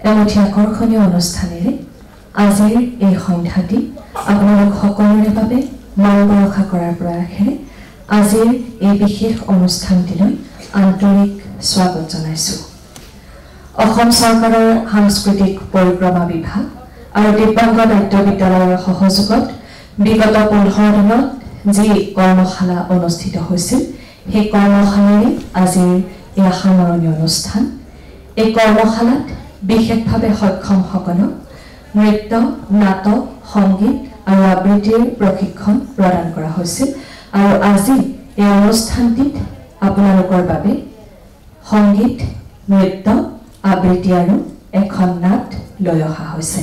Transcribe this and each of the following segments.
এমুঠি আকৰ্ষণীয় অনুষ্ঠানেৰে আজিৰ এই সন্ধ্যাটি আপোনালোক সকলোৰে বাবে মন বৰষা কৰাৰ প্ৰয়াসেৰে আজিৰ এই বিশেষ অনুষ্ঠানটিলৈ আন্তৰিক স্বাগত জনাইছোঁ। অসম চৰকাৰৰ সাংস্কৃতিক পৰিক্ৰমা বিভাগ আৰু দিব্যাংগ নাট্য বিদ্যালয়ৰ সহযোগত বিগত 15 দিনত যি কৰ্মশালা অনুষ্ঠিত হৈছিল সেই কৰ্মশালাৰে আজিৰ এই সামৰণি অনুষ্ঠান। এই কৰ্মশালাত বিশেষভাৱে সক্ষমসকলক নৃত্য, নাটক, সংগীত আৰু আবৃত্তিৰ প্ৰশিক্ষণ প্ৰদান কৰা হৈছিল আৰু আজি এই অনুষ্ঠানটিত আপোনালোকৰ বাবে সংগীত, নৃত্য, আবৃত্তি আৰু এখন নাট লৈ অহা হৈছে।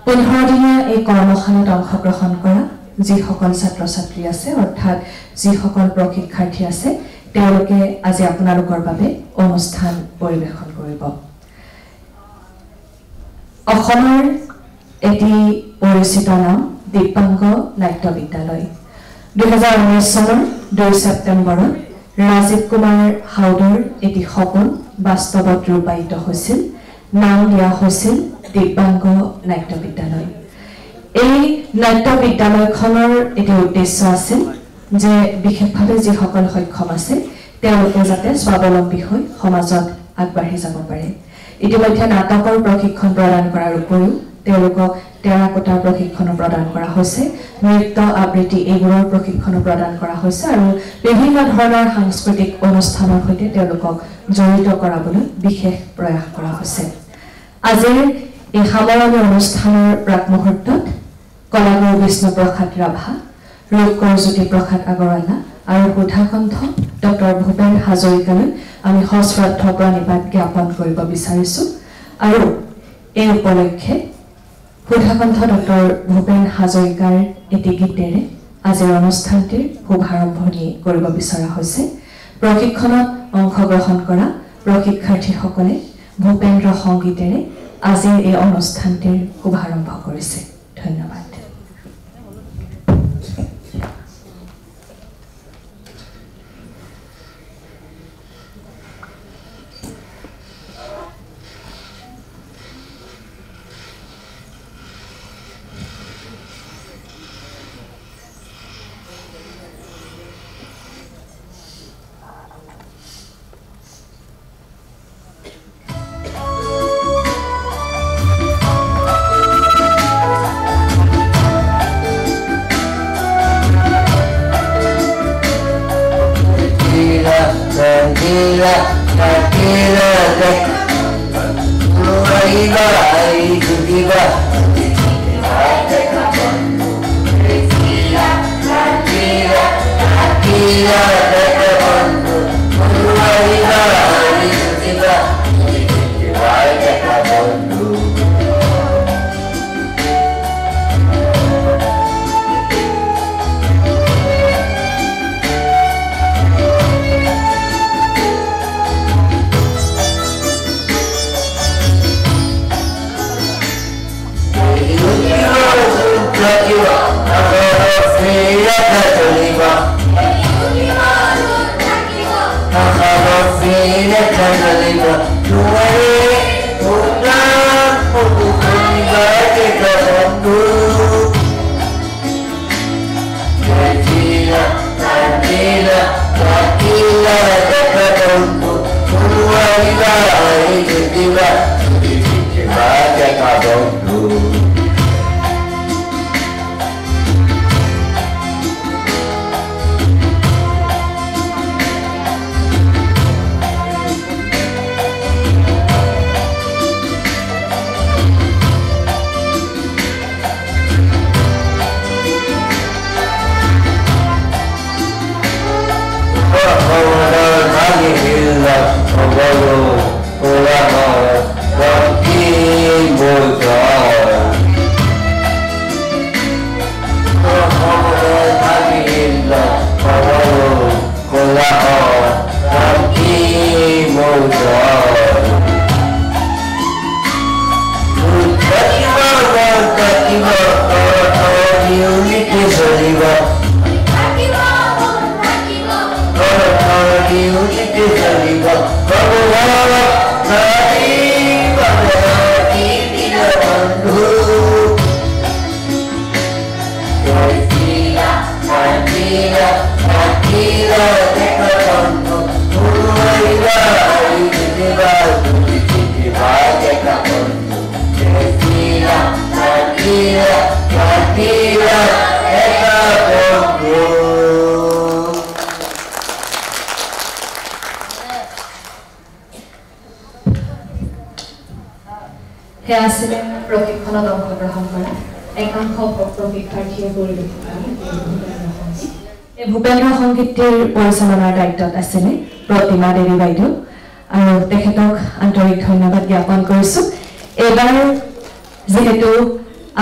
15 দিনীয়া এই কৰ্মশালাত অংশগ্ৰহণ কৰা যিসকল ছাত্ৰ ছাত্ৰী আছে অৰ্থাৎ যিসকল প্ৰশিক্ষাৰ্থী আছে তেওঁলোকে আজি আপোনালোকৰ বাবে অনুষ্ঠান পৰিৱেশন কৰিব। অসমৰ এটি পৰিচিত নাম দিব্যাংগ নাট্য বিদ্যালয়। 2019 চনৰ 2 ছেপ্টেম্বৰত ৰাজীৱ কুমাৰ হাউদৰ এটি সপোন বাস্তৱত ৰূপায়িত হৈছিল। নাম দিয়া হৈছিল দিব্যাংগ নাট্য বিদ্যালয়। এই নাট্য বিদ্যালয়খনৰ এটি উদ্দেশ্য আছিল যে বিশেষভাৱে যিসকল সক্ষম আছে তেওঁলোকে যাতে স্বাৱলম্বী হৈ সমাজত আগবাঢ়ি যাব পাৰে। ইতিমধ্যে নাটকৰ প্ৰশিক্ষণ প্ৰদান কৰাৰ উপৰিও তেওঁলোকক টেৰাকোটাৰ প্ৰশিক্ষণ প্ৰদান কৰা হৈছে, নৃত্য, আবৃত্তি এইবোৰৰ প্ৰশিক্ষণ প্ৰদান কৰা হৈছে আৰু বিভিন্ন ধৰণৰ সাংস্কৃতিক অনুষ্ঠানৰ সৈতে তেওঁলোকক জড়িত কৰাবলৈ বিশেষ প্ৰয়াস কৰা হৈছে। আজিৰ এই সামৰণি অনুষ্ঠানৰ প্ৰাকমুহূৰ্তত কলাগুৰু বিষ্ণুপ্ৰসাদ ৰাভা, ৰূপকৰ জ্যোতিপ্ৰসাদ আগৰৱালা আৰু সুধাকণ্ঠ ডক্টৰ ভূপেন হাজৰিকালৈ আমি সশ্ৰদ্ধ প্ৰণিপাত জ্ঞাপন কৰিব বিচাৰিছোঁ আৰু এই উপলক্ষে সুধাকণ্ঠ ডক্টৰ ভূপেন হাজৰিকাৰ এটি গীতেৰে আজিৰ অনুষ্ঠানটিৰ শুভাৰম্ভণি কৰিব বিচৰা হৈছে। প্ৰশিক্ষণত অংশগ্ৰহণ কৰা প্ৰশিক্ষাৰ্থীসকলে ভূপেন্দ্ৰ সংগীতেৰে আজিৰ এই অনুষ্ঠানটিৰ শুভাৰম্ভ কৰিছে। ধন্যবাদ। Oh, সেয়া আছিলে প্ৰশিক্ষণত অংশগ্ৰহণ কৰা একাংশ প্ৰশিক্ষাৰ্থীয়ে পৰিৱেশন এই ভূপেন্দ্ৰ সংগীতটিৰ পৰিচালনাৰ দায়িত্বত আছিলে প্ৰতিমা দেৱী বাইদেউ আৰু তেখেতক আন্তৰিক ধন্যবাদ জ্ঞাপন কৰিছোঁ। এইবাৰ যিহেতু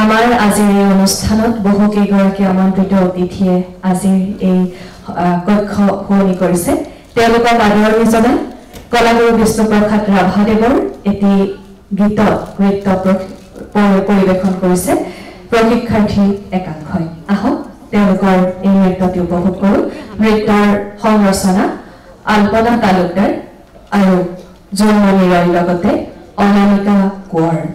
আমাৰ আজিৰ এই অনুষ্ঠানত বহুকেইগৰাকী আমন্ত্ৰিত অতিথিয়ে আজিৰ এই কক্ষ শুৱনি কৰিছে, তেওঁলোকক আদৰণি জনাই কলাগুৰু বিষ্ণুপ্ৰসাদ ৰাভাদেৱৰ এটি গীত নৃত্য পৰিৱেশন কৰিছে প্ৰশিক্ষাৰ্থী একাংশই। আহক তেওঁলোকৰ এই নৃত্যটি উপভোগ কৰোঁ। নৃত্যৰ সংৰচনা আল্পনা তালুকদাৰ আৰু জন্মনি ৰয়ৰ লগতে অনামিকা কোঁৱৰ।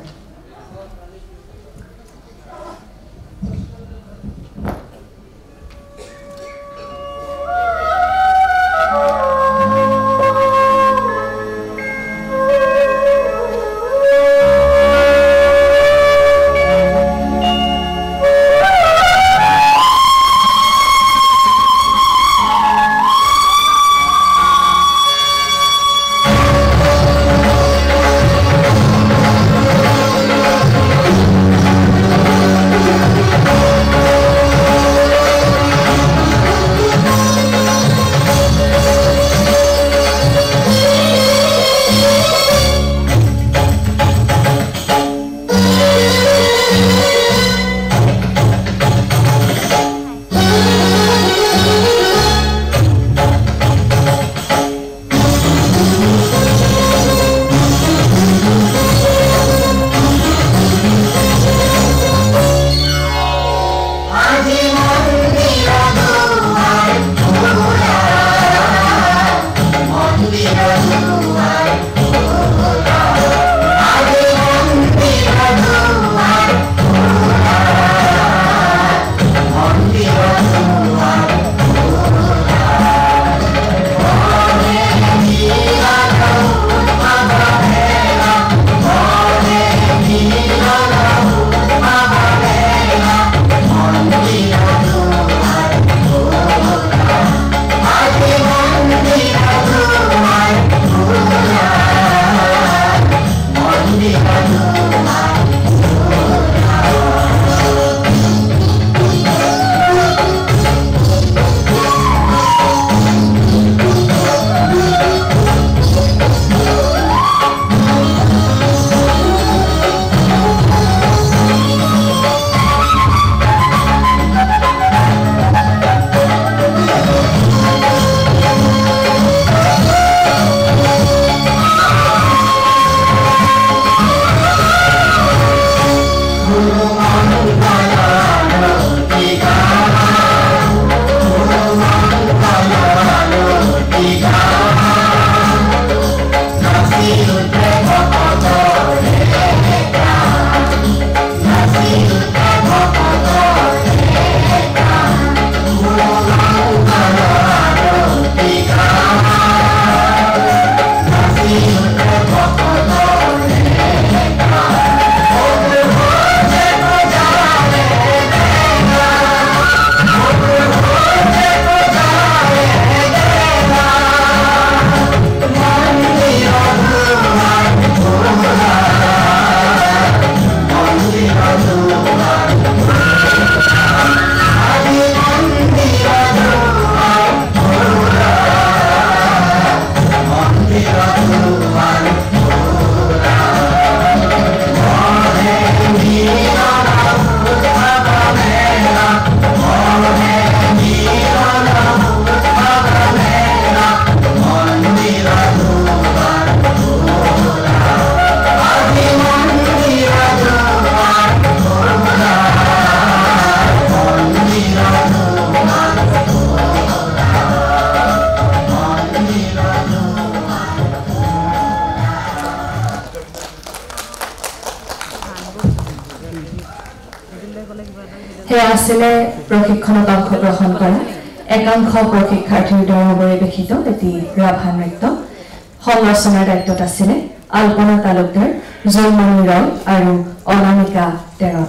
আছিলে প্ৰশিক্ষণত অংশগ্ৰহণ কৰা একাংশ প্ৰশিক্ষাৰ্থীৰ দ্বাৰা পৰিৱেশিত এটি ৰাভা নৃত্য সংৰচনাৰ দায়িত্বত আছিলে আলপনা তালুকদাৰ জয়মণি ৰয় আৰু অনামিকা তেৰণ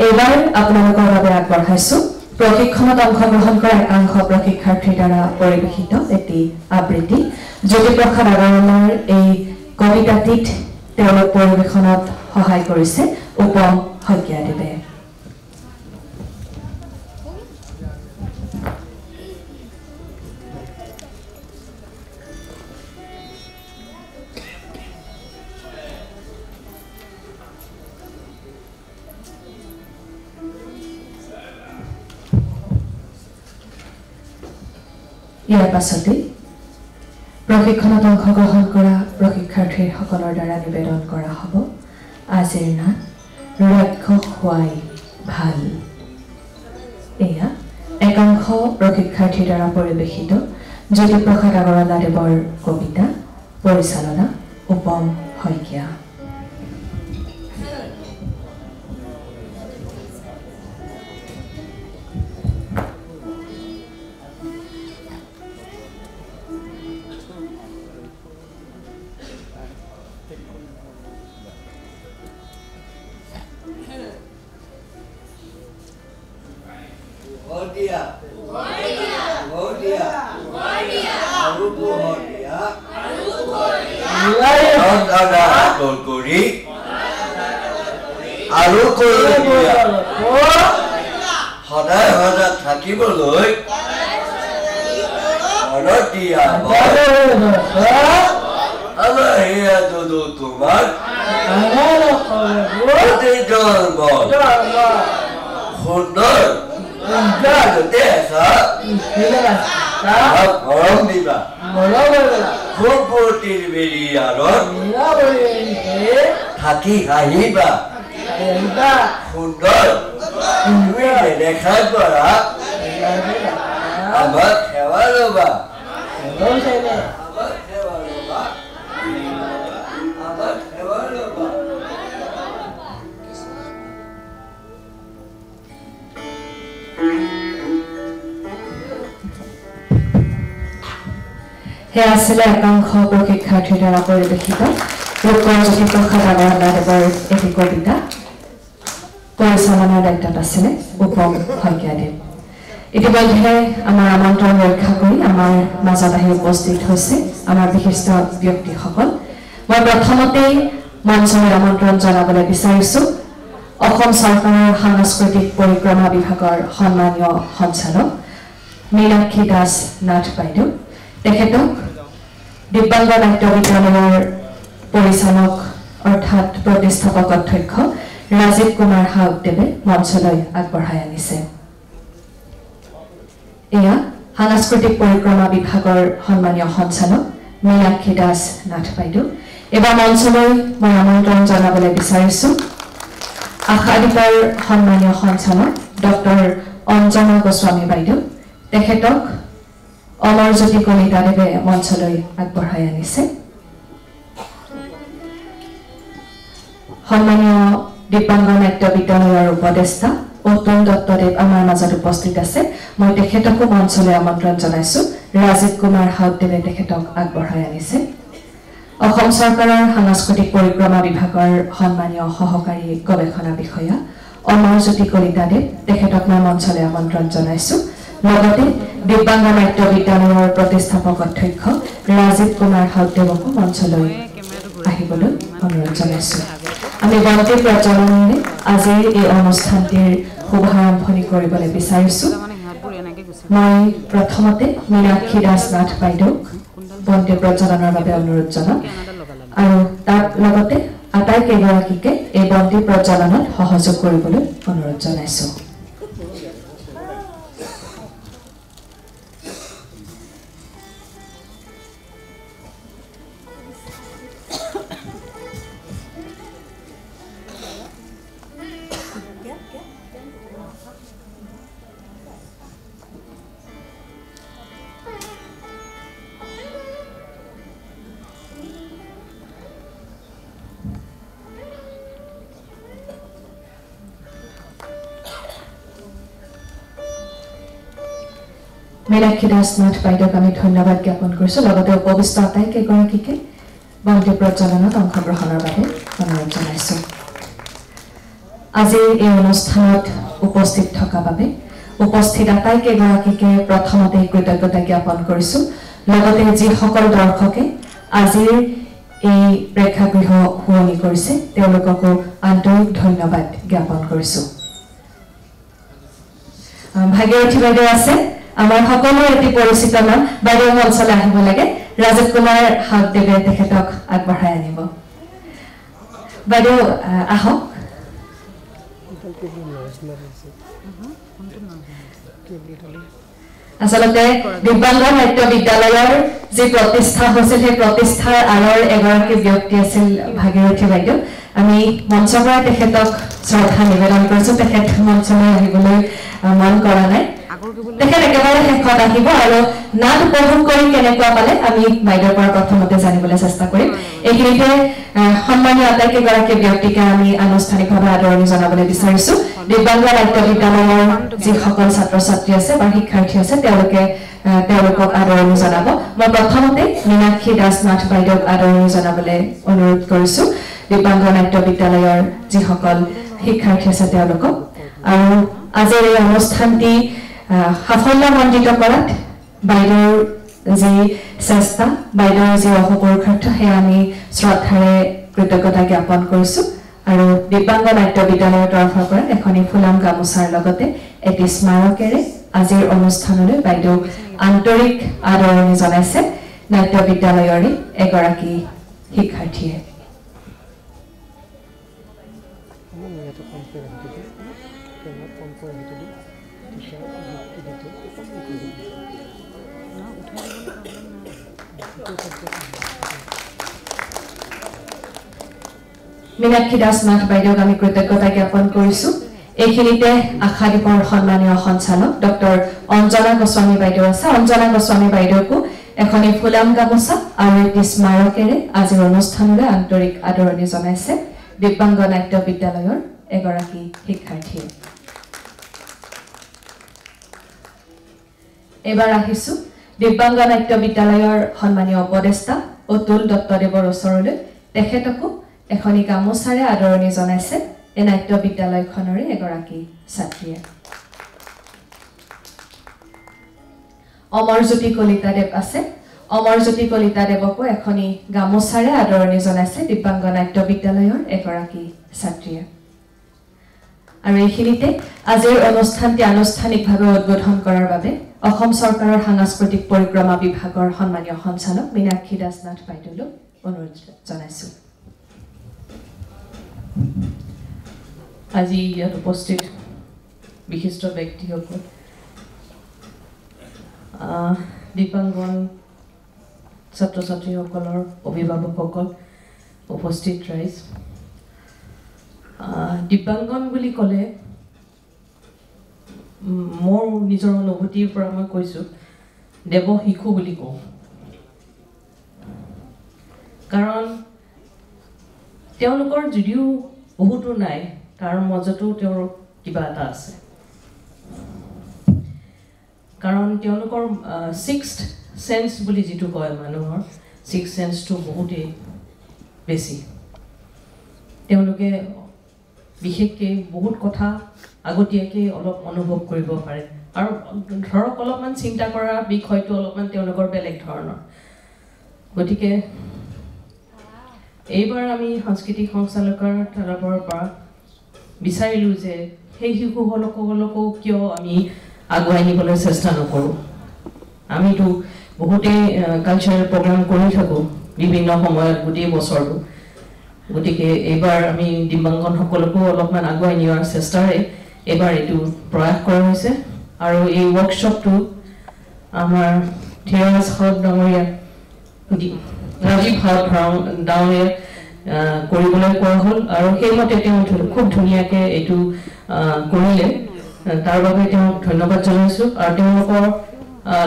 এইবাৰ আপোনালোকৰ বাবে আগবঢ়াইছো প্ৰশিক্ষণত অংশগ্ৰহণ কৰা একাংশ প্ৰশিক্ষাৰ্থীৰ দ্বাৰা পৰিৱেশিত এটি আবৃত্তি জ্যোতিপ্ৰসাদ আগৰৱালাৰ এই কবিতাটিত তেওঁলোক পৰিৱেশনত সহায় কৰিছে উপম শইকীয়াদেৱে ইয়াৰ পাছতে প্ৰশিক্ষণত অংশগ্ৰহণ কৰা প্ৰশিক্ষাৰ্থীসকলৰ দ্বাৰা নিবেদন কৰা হ'ব আজিৰ নাট ৰাক্ষস হোৱাই ভাল এয়া একাংশ প্ৰশিক্ষাৰ্থীৰ দ্বাৰা পৰিৱেশিত জ্যোতিপ্ৰসাদ আগৰৱালাদেৱৰ কবিতা পৰিচালনা উপম শইকীয়া সদায় সদায় থাকিবলৈ আমাৰ সেয়া যদু তোমাৰ সুন্দৰ মৰম দিবা ফুলপতিৰ বেৰিয়াৰত থাকি হাঁহিবা সুন্দৰ তুমি নেদেখাৰ পৰা আমাক সেৱা ল'বা সেয়া আছিলে একাংশ প্ৰশিক্ষাৰ্থীৰ দ্বাৰা পৰিৱেশিত ৰূপকোঁৱৰ জ্যোতিপ্ৰসাদ আগৰৱালাদেৱৰ এটি কবিতা পৰিচালনাৰ দায়িত্বত আছিলে উপম শইকীয়াদেৱ ইতিমধ্যে আমাৰ আমন্ত্ৰণ ৰক্ষা কৰি আমাৰ মাজত আহি উপস্থিত হৈছে আমাৰ বিশিষ্ট ব্যক্তিসকল মই প্ৰথমতেই মঞ্চলৈ আমন্ত্ৰণ জনাবলৈ বিচাৰিছোঁ অসম চৰকাৰৰ সাংস্কৃতিক পৰিক্ৰমা বিভাগৰ সন্মানীয় সঞ্চালক মীনাক্ষী দাস নাথ বাইদেউ তেখেতক দিব্যাংগ নাট্য বিদ্যালয়ৰ পৰিচালক অৰ্থাৎ প্ৰতিষ্ঠাপক অধ্যক্ষ ৰাজীৱ কুমাৰ হাউকদেৱে মঞ্চলৈ আগবঢ়াই আনিছে এয়া সাংস্কৃতিক পৰিক্ৰমা বিভাগৰ সন্মানীয় সঞ্চালক মীনাক্ষী দাস নাথ বাইদেউ এবাৰ মঞ্চলৈ মই আমন্ত্ৰণ জনাবলৈ বিচাৰিছোঁ আশাদ্বীপৰ সন্মানীয় সঞ্চালক ডক্টৰ অঞ্জনা গোস্বামী বাইদেউ তেখেতক অমৰজ্যোতি কলিতাদেৱে মঞ্চলৈ আগবঢ়াই আনিছে সন্মানীয় দিব্যাংগ নাট্য বিদ্যালয়ৰ উপদেষ্টা অতুল দত্তদেৱ আমাৰ মাজত উপস্থিত আছে মই তেখেতকো মঞ্চলৈ আমন্ত্ৰণ জনাইছোঁ ৰাজীৱ কুমাৰ হাউকদেৱে তেখেতক আগবঢ়াই আনিছে অসম চৰকাৰৰ সাংস্কৃতিক পৰিক্ৰমা বিভাগৰ সন্মানীয় সহকাৰী গৱেষণা বিষয়া অমৰজ্যোতি কলিতাদেৱ তেখেতক মই মঞ্চলৈ আমন্ত্ৰণ জনাইছোঁ লগতে দিব্যাংগ নাট্য বিদ্যালয়ৰ প্ৰতিষ্ঠাপক অধ্যক্ষ ৰাজীৱ কুমাৰ হাউকদেৱকো মঞ্চলৈ আহিবলৈ অনুৰোধ জনাইছোঁ আমি বন্তি প্ৰজ্বলনেৰে আজিৰ এই অনুষ্ঠানটিৰ শুভাৰম্ভণি কৰিবলৈ বিচাৰিছোঁ মই প্ৰথমতে মীনাক্ষী দাস নাথ বাইদেউক বন্তি প্ৰজ্বলনৰ বাবে অনুৰোধ জনাম আৰু তাৰ লগতে আটাইকেইগৰাকীকে এই বন্তি প্ৰজ্বলনত সহযোগ কৰিবলৈ অনুৰোধ জনাইছোঁ মীনাক্ষী দাস নাথ বাইদেউক আমি ধন্যবাদ জ্ঞাপন কৰিছোঁ লগতে উপবিষ্ট আটাইকেইগৰাকীকে বন্তি প্ৰজ্বলনত অংশগ্ৰহণৰ বাবে অনুৰোধ জনাইছোঁ আজিৰ এই অনুষ্ঠানত উপস্থিত থকা বাবে উপস্থিত আটাইকেইগৰাকীকে প্ৰথমতে কৃতজ্ঞতা জ্ঞাপন কৰিছোঁ লগতে যিসকল দৰ্শকে আজিৰ এই প্ৰেক্ষাগৃহ শুৱনি কৰিছে তেওঁলোককো আন্তৰিক ধন্যবাদ জ্ঞাপন কৰিছোঁ ভাগীৰথী বাইদেউ আছে আমাৰ সকলোৰে এটি পৰিচিত নাম বাইদেউ মঞ্চলৈ আহিব লাগে ৰাজীৱ কুমাৰ হাতদেৱে তেখেতক আগবঢ়াই আনিব বাইদেউ আহক আচলতে দিব্যাংগ নাট্য বিদ্যালয়ৰ যি প্ৰতিষ্ঠা হৈছিল সেই প্ৰতিষ্ঠাৰ আঁৰৰ এগৰাকী ব্যক্তি আছিল ভাগীৰথী বাইদেউ আমি মঞ্চৰ পৰা তেখেতক শ্ৰদ্ধা নিবেদন কৰিছোঁ তেখেত মঞ্চলৈ আহিবলৈ মন কৰা নাই তেখেত একেবাৰে শেষত আহিব আৰু নাট উপভোগ কৰি কেনেকুৱা পালে আমি বাইদেউৰ পৰা প্ৰথমতে জানিবলৈ চেষ্টা কৰিম এইখিনিতে সন্মানীয় আটাইকেইগৰাকী ব্যক্তিকে আমি আনুষ্ঠানিকভাৱে আদৰণি জনাবলৈ বিচাৰিছোঁ দিব্যাংগ নাট্য বিদ্যালয়ৰ যিসকল ছাত্ৰ ছাত্ৰী আছে বা শিক্ষাৰ্থী আছে তেওঁলোকক আদৰণি জনাব মই প্ৰথমতে মীনাক্ষী দাস নাথ বাইদেউক আদৰণি জনাবলৈ অনুৰোধ কৰিছোঁ দিব্যাংগ নাট্য বিদ্যালয়ৰ যিসকল শিক্ষাৰ্থী আছে তেওঁলোকক আৰু আজিৰ এই অনুষ্ঠানটি সাফল্যমণ্ডিত কৰাত বাইদেউৰ যি চেষ্টা বাইদেউৰ যি অহোপুৰুষাৰ্থ সেয়া আমি শ্ৰদ্ধাৰে কৃতজ্ঞতা জ্ঞাপন কৰিছোঁ আৰু দিব্যাংগ নাট্য বিদ্যালয়ৰ তৰফৰ পৰা এখনি ফুলাম গামোচাৰ লগতে এটি স্মাৰকেৰে আজিৰ অনুষ্ঠানলৈ বাইদেউক আন্তৰিক আদৰণি জনাইছে নাট্য বিদ্যালয়ৰে এগৰাকী শিক্ষাৰ্থীয়ে মীনাক্ষী দাস নাথ বাইদেউক আমি কৃতজ্ঞতা জ্ঞাপন কৰিছোঁ এইখিনিতে আশাদ্বীপৰ সন্মানীয় সঞ্চালক ডক্টৰ অঞ্জনা গোস্বামী বাইদেউ আছে অঞ্জনা গোস্বামী বাইদেউকো এখনি ফুলাম গামোচা আৰু এটি স্মাৰকেৰে আজিৰ অনুষ্ঠানলৈ আন্তৰিক আদৰণি জনাইছে দিব্যাংগ নাট্য বিদ্যালয়ৰ এগৰাকী শিক্ষাৰ্থীয়ে এবাৰ আহিছোঁ দিব্যাংগ নাট্য বিদ্যালয়ৰ সন্মানীয় উপদেষ্টা অতুল দত্তদেৱৰ ওচৰলৈ তেখেতকো এখনি গামোচাৰে আদৰণি জনাইছে এই নাট্য বিদ্যালয়খনৰে এগৰাকী ছাত্ৰীয়ে অমৰজ্যোতি কলিতাদেৱ আছে অমৰজ্যোতি কলিতাদেৱকো এখনি গামোচাৰে আদৰণি জনাইছে দিব্যাংগ নাট্য বিদ্যালয়ৰ এগৰাকী ছাত্ৰীয়ে আৰু এইখিনিতে আজিৰ অনুষ্ঠানটি আনুষ্ঠানিকভাৱে উদ্বোধন কৰাৰ বাবে অসম চৰকাৰৰ সাংস্কৃতিক পৰিক্ৰমা বিভাগৰ সন্মানীয় সঞ্চালক মীনাক্ষী দাস নাথ বাইদেউলৈ অনুৰোধ জনাইছোঁ আজি ইয়াত উপস্থিত বিশিষ্ট ব্যক্তিসকল দিব্যাংগন ছাত্ৰ ছাত্ৰীসকলৰ অভিভাৱকসকল উপস্থিত ৰাইজ দিব্যাংগন বুলি ক'লে মোৰ নিজৰ অনুভূতিৰ পৰা মই কৈছোঁ দেৱ শিশু বুলি কওঁ কাৰণ তেওঁলোকৰ যদিও বহুতো নাই তাৰ মাজতো তেওঁৰ কিবা এটা আছে কাৰণ তেওঁলোকৰ ছিক্সথ সেন্স বুলি যিটো কয় মানুহৰ ছিক্স সেন্সটো বহুতেই বেছি তেওঁলোকে বিশেষকৈ বহুত কথা আগতীয়াকৈ অলপ অনুভৱ কৰিব পাৰে আৰু ধৰক অলপমান চিন্তা কৰা বিষয়টো অলপমান তেওঁলোকৰ বেলেগ ধৰণৰ গতিকে এইবাৰ আমি সাংস্কৃতিক সঞ্চালকৰ তৰফৰ পৰা বিচাৰিলোঁ যে সেই শিশুসকলকো কিয় আমি আগুৱাই নিবলৈ চেষ্টা নকৰোঁ আমিতো বহুতেই কালচাৰেল প্ৰগ্ৰাম কৰি থাকোঁ বিভিন্ন সময়ত গোটেই বছৰটো গতিকে এইবাৰ আমি দিব্যাংগনসকলকো অলপমান আগুৱাই নিয়াৰ চেষ্টাৰে এইবাৰ এইটো প্ৰয়াস কৰা হৈছে আৰু এই ৱৰ্কশ্বপটো আমাৰ ধীৰাজ হাউদ ডাঙৰীয়া ৰাজীৱ হাউদ ডাঙৰীয়া কৰিবলৈ কোৱা হ'ল আৰু সেইমতে তেওঁ খুব ধুনীয়াকৈ এইটো কৰিলে তাৰ বাবে তেওঁক ধন্যবাদ জনাইছোঁ আৰু তেওঁলোকৰ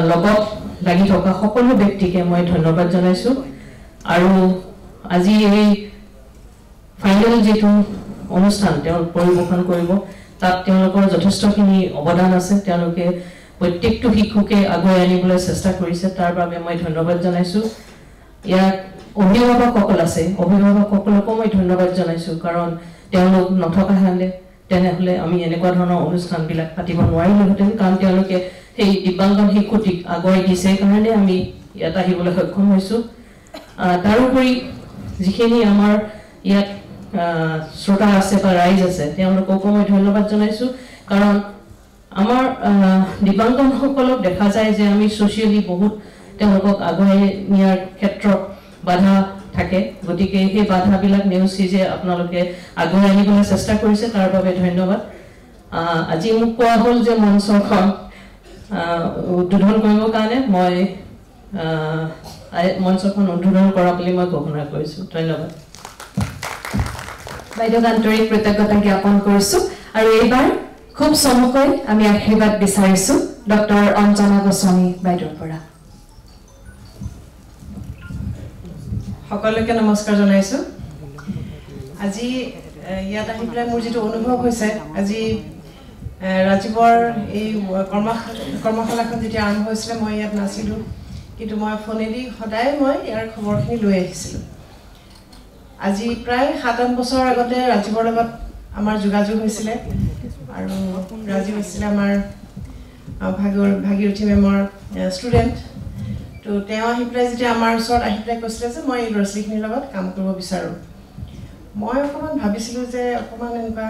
লগত লাগি থকা সকলো ব্যক্তিকে মই ধন্যবাদ জনাইছোঁ আৰু আজি এই ফাইনেল যেটো অনুষ্ঠান তেওঁ পৰিবেশন কৰিব তাত তেওঁলোকৰ যথেষ্টখিনি অৱদান আছে তেওঁলোকে প্ৰত্যেকটো শিশুকে আগুৱাই আনিবলৈ চেষ্টা কৰিছে তাৰ বাবে মই ধন্যবাদ জনাইছোঁ ইয়াত অভিভাৱকসকল আছে অভিভাৱকসকলকো মই ধন্যবাদ জনাইছোঁ কাৰণ তেওঁলোক নথকা তেনেহ'লে আমি এনেকুৱা ধৰণৰ অনুষ্ঠানবিলাক পাতিব নোৱাৰিলোহেঁতেন কাৰণ তেওঁলোকে সেই দিব্যাংগন শিশুটিক আগুৱাই দিছে কাৰণে আমি ইয়াত আহিবলৈ সক্ষম হৈছোঁ তাৰোপৰি যিখিনি আমাৰ ইয়াত শ্ৰোতা আছে বা ৰাইজ আছে তেওঁলোককো মই ধন্যবাদ জনাইছোঁ কাৰণ আমাৰ দিব্যাংগসকলক দেখা যায় যে আমি ছ'চিয়েলি বহুত তেওঁলোকক আগুৱাই নিয়াৰ ক্ষেত্ৰত বাধা থাকে গতিকে সেই বাধাবিলাক নেওচি যে আপোনালোকে আগুৱাই আনিবলৈ চেষ্টা কৰিছে তাৰ বাবে ধন্যবাদ আজি মোক কোৱা হ'ল যে মঞ্চখন উদ্বোধন কৰিবৰ কাৰণে মই মঞ্চখন উদ্বোধন কৰা বুলি মই ঘোষণা কৰিছোঁ ধন্যবাদ বাইদেউক আন্তৰিক কৃতজ্ঞতা জ্ঞাপন কৰিছোঁ আৰু এইবাৰ খুব চমুকৈ আমি আশীৰ্বাদ বিচাৰিছোঁ ডক্টৰ অঞ্জনা গোস্বামী বাইদেউৰ পৰা সকলোকে নমস্কাৰ জনাইছোঁ আজি ইয়াত আহি পেলাই মোৰ যিটো অনুভৱ হৈছে আজি ৰাজীৱৰ এই কৰ্মশালাখন যেতিয়া আৰম্ভ হৈছিলে মই ইয়াত নাছিলোঁ কিন্তু মই ফোনেদি সদায় মই ইয়াৰ খবৰখিনি লৈ আহিছিলোঁ আজি প্ৰায় 7-8 বছৰ আগতে ৰাজীৱৰ লগত আমাৰ যোগাযোগ হৈছিলে আৰু ৰাজীৱ হৈছিলে আমাৰ ভাগীৰথী মেমৰ ষ্টুডেণ্ট তো তেওঁ আহি পেলাই যেতিয়া আমাৰ ওচৰত আহি পেলাই কৈছিলে যে মই এই ল'ৰা ছোৱালীখিনিৰ লগত কাম কৰিব বিচাৰোঁ মই অকণমান ভাবিছিলোঁ যে অকণমান এনেকুৱা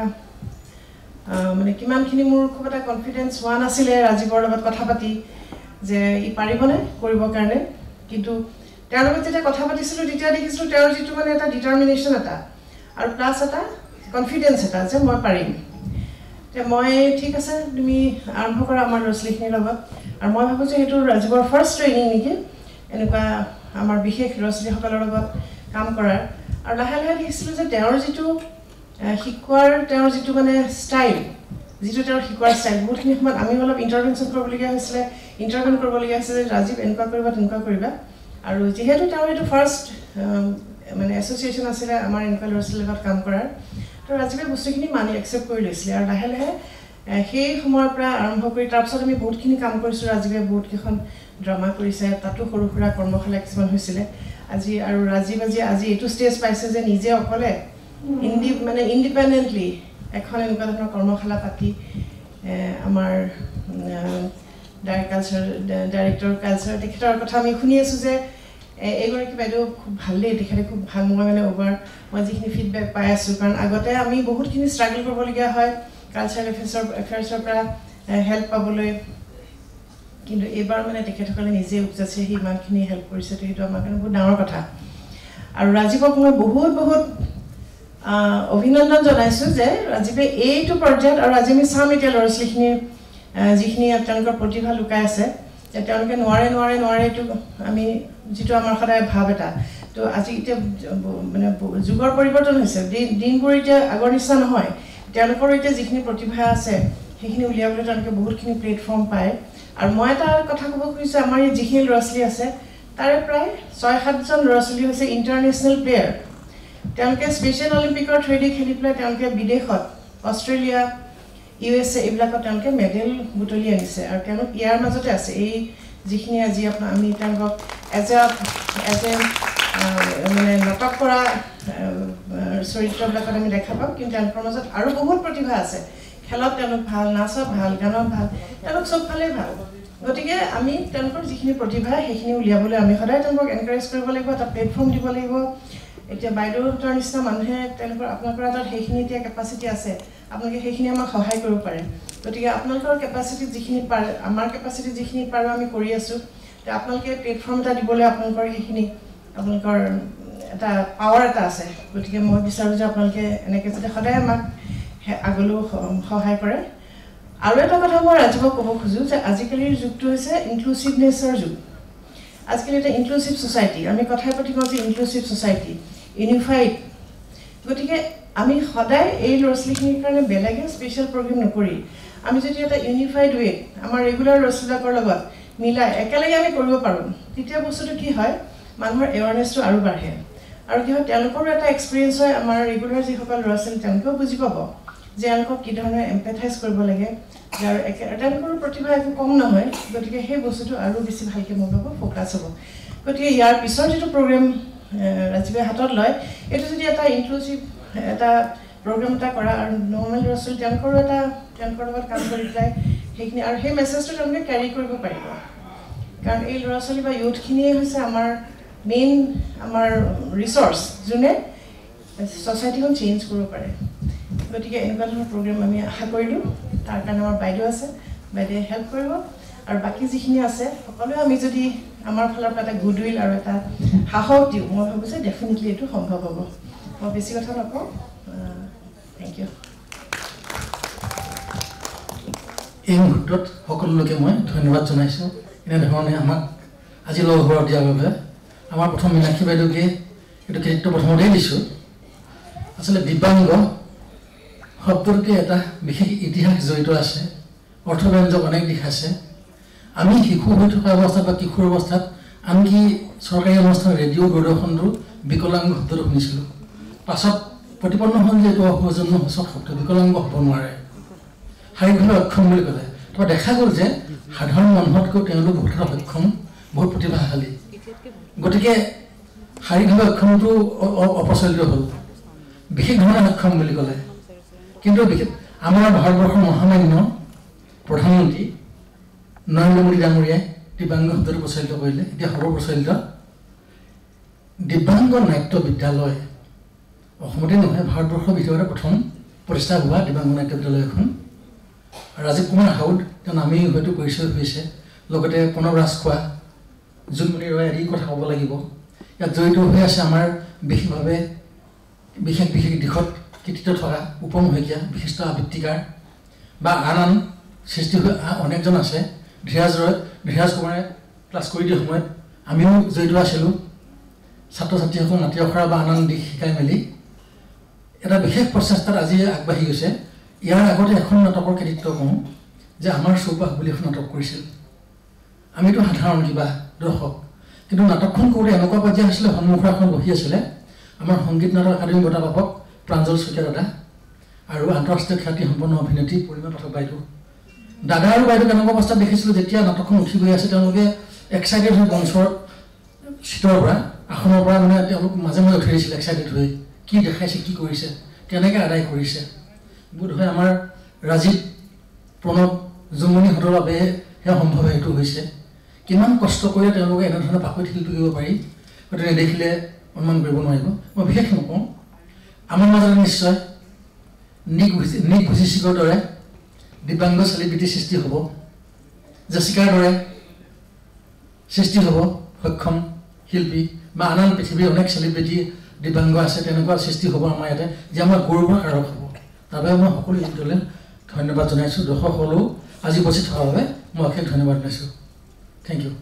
মানে কিমানখিনি মোৰ খুব এটা কনফিডেঞ্চ হোৱা নাছিলে ৰাজীৱৰ লগত কথা পাতি যে ই পাৰিবনে কৰিবৰ কাৰণে কিন্তু তেওঁৰ লগত যেতিয়া কথা পাতিছিলোঁ তেতিয়া দেখিছিলোঁ তেওঁৰ যিটো মানে এটা ডিটাৰমিনেশ্যন এটা আৰু প্লাছ এটা কনফিডেঞ্চ এটা যে মই পাৰিম যে মই ঠিক আছে তুমি আৰম্ভ কৰা আমাৰ ল'ৰা ছোৱালীখিনিৰ লগত আৰু মই ভাবোঁ যে সেইটো ৰাজীৱৰ ফাৰ্ষ্ট ট্ৰেইনিং নেকি এনেকুৱা আমাৰ বিশেষ ল'ৰা ছোৱালীসকলৰ লগত কাম কৰাৰ আৰু লাহে লাহে দেখিছিলোঁ যে তেওঁৰ যিটো শিকোৱাৰ তেওঁৰ যিটো মানে ষ্টাইল যিটো তেওঁৰ শিকোৱাৰ ষ্টাইল বহুতখিনি সময়ত আমি অলপ ইণ্টাৰভেনশ্যন কৰিবলগীয়া হৈছিলে ইণ্টাৰভেন কৰিবলগীয়া হৈছিলে যে ৰাজীৱ এনেকুৱা কৰিবা তেনেকুৱা কৰিবা আৰু যিহেতু তেওঁৰ এইটো ফাৰ্ষ্ট মানে এছ'চিয়েশ্যন আছিলে আমাৰ এনেকুৱা ল'ৰা ছোৱালীৰ লগত কাম কৰাৰ তো ৰাজীৱে বস্তুখিনি মানি একচেপ্ট কৰি লৈছিলে আৰু লাহে লাহে সেই সময়ৰ পৰা আৰম্ভ কৰি তাৰপিছত আমি বহুতখিনি কাম কৰিছোঁ ৰাজীৱে বহুতকেইখন ড্ৰামা কৰিছে তাতো সৰু সুৰা কৰ্মশালা কিছুমান হৈছিলে আজি আৰু ৰাজীৱ আজি এইটো ষ্টেজ পাইছে যে নিজে অকলে মানে ইণ্ডিপেণ্ডেণ্টলি এখন এনেকুৱা ধৰণৰ কৰ্মশালা পাতি আমাৰ ডাইৰেক্টৰ কালচাৰ তেখেতৰ কথা আমি শুনি আছোঁ যে এইগৰাকী বাইদেউ খুব ভাল দেই তেখেতে খুব ভাল মই মানে মই যিখিনি ফিডবেক পাই আছোঁ কাৰণ আগতে আমি বহুতখিনি ষ্ট্ৰাগল কৰিবলগীয়া হয় কালচাৰেল এফেয়াৰ্ছৰ পৰা হেল্প পাবলৈ কিন্তু এইবাৰ মানে তেখেতসকলে নিজে উপজাইছে সি ইমানখিনি হেল্প কৰিছে তো সেইটো আমাৰ কাৰণে বহুত ডাঙৰ কথা আৰু ৰাজীৱক মই বহুত অভিনন্দন জনাইছোঁ যে ৰাজীৱে এইটো পৰ্যায়ত আৰু আজি আমি চাম এতিয়া ল'ৰা ছোৱালীখিনিৰ যিখিনি তেওঁলোকৰ প্ৰতিভা লুকাই আছে যে তেওঁলোকে নোৱাৰে এইটো আমি যিটো আমাৰ সদায় ভাৱ এটা তো আজি এতিয়া মানে যুগৰ পৰিৱৰ্তন হৈছে দিনবোৰ এতিয়া আগৰ নিচিনা নহয় তেওঁলোকৰ এতিয়া যিখিনি প্ৰতিভা আছে সেইখিনি উলিয়াবলৈ তেওঁলোকে বহুতখিনি প্লেটফৰ্ম পায় আৰু মই এটা কথা ক'ব খুজিছোঁ আমাৰ এই যিখিনি ল'ৰা ছোৱালী আছে তাৰে প্ৰায় 6-7জন ল'ৰা ছোৱালী হৈছে ইণ্টাৰনেশ্যনেল প্লেয়াৰ তেওঁলোকে স্পেচিয়েল অলিম্পিকৰ থ্ৰুদি খেলি পেলাই তেওঁলোকে বিদেশত অষ্ট্ৰেলিয়া USA এইবিলাকত তেওঁলোকে মেডেল বুটলি আনিছে আৰু তেওঁলোক ইয়াৰ মাজতে আছে এই যিখিনি আজি আমি তেওঁলোকক এজ এ মানে নাটক কৰা চৰিত্ৰবিলাকত আমি দেখা পাওঁ কিন্তু তেওঁলোকৰ মাজত আৰু বহুত প্ৰতিভা আছে খেলত তেওঁলোক ভাল নাচত ভাল গানত ভাল তেওঁলোক চবফালে ভাল গতিকে আমি তেওঁলোকৰ যিখিনি প্ৰতিভা সেইখিনি উলিয়াবলৈ আমি সদায় তেওঁলোকক এনকাৰেজ কৰিব লাগিব এটা প্লেটফৰ্ম দিব লাগিব এতিয়া বাইদেউহঁতৰ নিচিনা মানুহে তেওঁলোকৰ আপোনালোকৰ তাত সেইখিনি এতিয়া কেপাচিটি আছে আপোনালোকে সেইখিনি আমাক সহায় কৰিব পাৰে গতিকে আপোনালোকৰ কেপাচিটিত যিখিনি পাৰে আমাৰ কেপাচিটিত যিখিনি পাৰোঁ আমি কৰি আছোঁ তো আপোনালোকে প্লেটফৰ্ম এটা দিবলৈ আপোনালোকৰ সেইখিনি আপোনালোকৰ এটা পাৱাৰ এটা আছে গতিকে মই বিচাৰোঁ যে আপোনালোকে এনেকৈ যাতে সদায় আমাক আগলৈও সহায় কৰে আৰু এটা কথা মই ৰাজীৱক ক'ব খোজোঁ যে আজিকালিৰ যুগটো হৈছে ইনক্লুচিভনেছৰ যুগ আজিকালি এটা ইনক্লুচিভ ছ'চাইটি আমি কথাই পাতি কওঁ যে ইনক্লুচিভ ছ'চাইটি ইউনিফাইড গতিকে আমি সদায় এই ল'ৰা ছোৱালীখিনিৰ কাৰণে বেলেগে স্পেচিয়েল প্ৰগ্ৰেম নকৰি আমি যদি এটা ইউনিফাইড ৱেত আমাৰ ৰেগুলাৰ ল'ৰা ছোৱালীবিলাকৰ লগত মিলাই একেলগে আমি কৰিব পাৰোঁ তেতিয়া বস্তুটো কি হয় মানুহৰ এৱাৰনেছটো আৰু বাঢ়ে আৰু কি হয় তেওঁলোকৰো এটা এক্সপিৰিয়েঞ্চ হয় আমাৰ ৰেগুলাৰ যিসকল ল'ৰা ছোৱালী তেওঁলোকেও বুজি পাব যে আনক কি ধৰণে এম্পেথাইজ কৰিব লাগে যাৰ তেওঁলোকৰ প্ৰতিভা একো কম নহয় গতিকে সেই বস্তুটো আৰু বেছি ভালকৈ মোৰ লগত ফ'কাছ হ'ব গতিকে ইয়াৰ পিছৰ যিটো প্ৰগ্ৰেম ৰাজীৱে হাতত লয় এইটো যদি এটা ইনক্লুচিভ এটা প্ৰগ্ৰেম এটা কৰা আৰু নৰ্মেল ল'ৰা ছোৱালী তেওঁলোকৰ লগত কাম কৰি পেলাই সেইখিনি আৰু সেই মেছেজটো তেওঁলোকে কেৰি কৰিব পাৰিব কাৰণ এই ল'ৰা ছোৱালী বা ইউথখিনিয়ে হৈছে আমাৰ মেইন আমাৰ ৰিচৰ্চ যোনে ছ'চাইটিখন চেঞ্জ কৰিব পাৰে গতিকে এনেকুৱা ধৰণৰ প্ৰগ্ৰেম আমি আশা কৰিলোঁ তাৰ কাৰণে আমাৰ বাইদেউ আছে বাইদেৱে হেল্প কৰিব আৰু বাকী যিখিনি আছে সকলোৱে আমি যদি আমাৰ ফালৰ পৰা এটা গুডউইল আৰু এটা সাহস দিওঁ মই ভাবোঁ যে ডেফিনেটলি এইটো সম্ভৱ হ'ব মই বেছি কথা নকওঁ থেংক ইউ এই মুহূৰ্তত সকলোকে মই ধন্যবাদ জনাইছোঁ এনেধৰণে আমাক আজি লগ হোৱা দিয়াৰ বাবে আমাৰ প্ৰথম মীনাক্ষী বাইদেউকে এইটো ক্ৰেডিটটো প্ৰথমতেই দিছোঁ আচলতে দিব্যাংগ শব্দটোতে এটা বিশেষ ইতিহাস জড়িত আছে অৰ্থব্যঞ্জক অনেক দিশ আছে আমি শিশু হৈ থকা অৱস্থাত বা কিশোৰ অৱস্থাত আনকি চৰকাৰী অনুষ্ঠান ৰেডিঅ' দূৰদৰ্শনটো বিকলাংগ শব্দটো শুনিছিলোঁ পাছত প্ৰতিপন্ন হ'ল যে এইটো অপ্ৰয়োজনীয় সূচক শব্দ বিকলাংগ হ'ব নোৱাৰে শাৰীৰিকভাৱে অক্ষম বুলি ক'লে তাৰপৰা দেখা গ'ল যে সাধাৰণ মানুহতকৈ তেওঁলোক বহুত সক্ষম বহুত প্ৰতিভাশালী গতিকে শাৰীৰিকভাৱে অক্ষমটো অপ্ৰচলিত হ'ল বিশেষ ধৰণে সক্ষম বুলি ক'লে কিন্তু বিশেষ আমাৰ ভাৰতবৰ্ষৰ মহামান্য প্ৰধানমন্ত্ৰী নৰেন্দ্ৰ মোদী ডাঙৰীয়াই দিব্যাংগ শব্দটো প্ৰচলিত কৰিলে এতিয়া সৰ্বপ্ৰচলিত দিব্যাংগ নাট্য বিদ্যালয় অসমতে নহয় ভাৰতবৰ্ষৰ ভিতৰতে প্ৰথম প্ৰতিষ্ঠা হোৱা দিব্যাংগ নাট্য বিদ্যালয় এখন ৰাজীৱ কুমাৰ হাউদ তেওঁ নামেই হয়তো পৰিচয় হৈছে লগতে প্ৰণৱ ৰাজখোৱা জোনমণি ৰয় আদিৰ কথা ক'ব লাগিব ইয়াত জড়িত হৈ আছে আমাৰ বিশেষভাৱে বিশেষ দিশত কৃতিত্ব থকা উপম শইকীয়া বিশিষ্ট আবৃত্তিকাৰ বা আন সৃষ্টি হৈ অনেকজন আছে ধীৰাজ কুমাৰে ক্লাছ কৰি দিয়া সময়ত আমিও জড়িত আছিলোঁ ছাত্ৰ ছাত্ৰীসকল নাট্য আখৰা বা আন দিশ শিকাই মেলি এটা বিশেষ প্ৰচেষ্টাত আজি আগবাঢ়ি গৈছে ইয়াৰ আগতে এখন নাটকৰ কৃতিত্ব কওঁ যে আমাৰ চৌপাশ বুলি এখন নাটক কৰিছিল আমিতো সাধাৰণ কিবা দৰ্শক কিন্তু নাটকখন কৰোঁতে এনেকুৱা পৰ্যায় হৈছিলে সন্মুখৰ এখন বহি আছিলে আমাৰ সংগীত নাটক একাডেমী বঁটা প্ৰাপক প্ৰাঞ্জল শইকীয়া দাদা আৰু আন্তঃৰাষ্ট্ৰীয় খ্যাতিসম্পন্ন অভিনেত্ৰী পৰিমা পাঠক বাইদেউ দাদা আৰু বাইদেউ কেনেকুৱা অৱস্থাত দেখিছিলোঁ যেতিয়া নাটকখন উঠি গৈ আছে তেওঁলোকে এক্সাইটেড হৈ মঞ্চৰ চিটৰ পৰা আসনৰ পৰা মানে তেওঁলোক মাজে মাজে উঠি আহিছিল এক্সাইটেড হৈ কি দেখাইছে কি কৰিছে কেনেকৈ আদায় কৰিছে বোধহয় আমাৰ ৰাজীৱ প্ৰণৱ জুমনিহঁতৰ বাবেহে সম্ভৱ সেইটো হৈছে কিমান কষ্ট কৰি তেওঁলোকে এনেধৰণে পাকৈত শিল্পী কৰিব পাৰি গতিকে নেদেখিলে অনুমান কৰিব নোৱাৰিব মই বিশেষ নকওঁ আমাৰ মাজত নিশ্চয় নিক ভুজিচিকৰ দৰে দিব্যাংগ চেলিব্ৰিটি সৃষ্টি হ'ব জেচিকাৰ দৰে সৃষ্টি হ'ব সক্ষম শিল্পী বা আন পৃথিৱীৰ অনেক চেলিব্ৰিটি দিব্যাংগ আছে তেনেকুৱা সৃষ্টি হ'ব আমাৰ ইয়াতে যে আমাৰ গৌৰৱৰ কাৰক হ'ব তাৰ বাবে মই সকলো ইউনিটলৈ ধন্যবাদ জনাইছোঁ দৰ্শকসকলেও আজি উপস্থিত থকাৰ বাবে মই অশেষ ধন্যবাদ জনাইছোঁ থেংক ইউ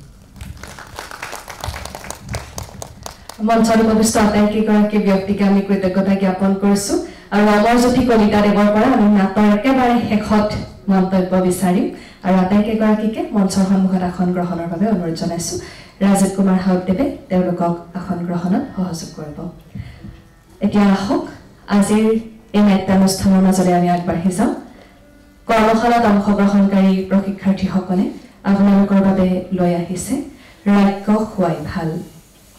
মঞ্চত উপবিষ্ট আটাইকেইগৰাকী ব্যক্তিকে আমি কৃতজ্ঞতা জ্ঞাপন কৰিছোঁ আৰু অমৰজ্যোতি কলিতাদেৱৰ পৰা আমি নাটৰ একেবাৰে শেষত মন্তব্য বিচাৰিম আৰু আটাইকেইগৰাকীকে মঞ্চৰ সন্মুখত আসন গ্ৰহণৰ বাবে অনুৰোধ জনাইছোঁ ৰাজীৱ কুমাৰ হাউদদেৱে তেওঁলোকক আসন গ্ৰহণত সহযোগ কৰিব এতিয়া আহক আজিৰ এই নাট্যানুষ্ঠানৰ মাজলৈ আমি আগবাঢ়ি যাওঁ কৰ্মশালাত অংশগ্ৰহণকাৰী প্ৰশিক্ষাৰ্থীসকলে আপোনালোকৰ বাবে লৈ আহিছে ৰাজ্য খুৱাই ভাল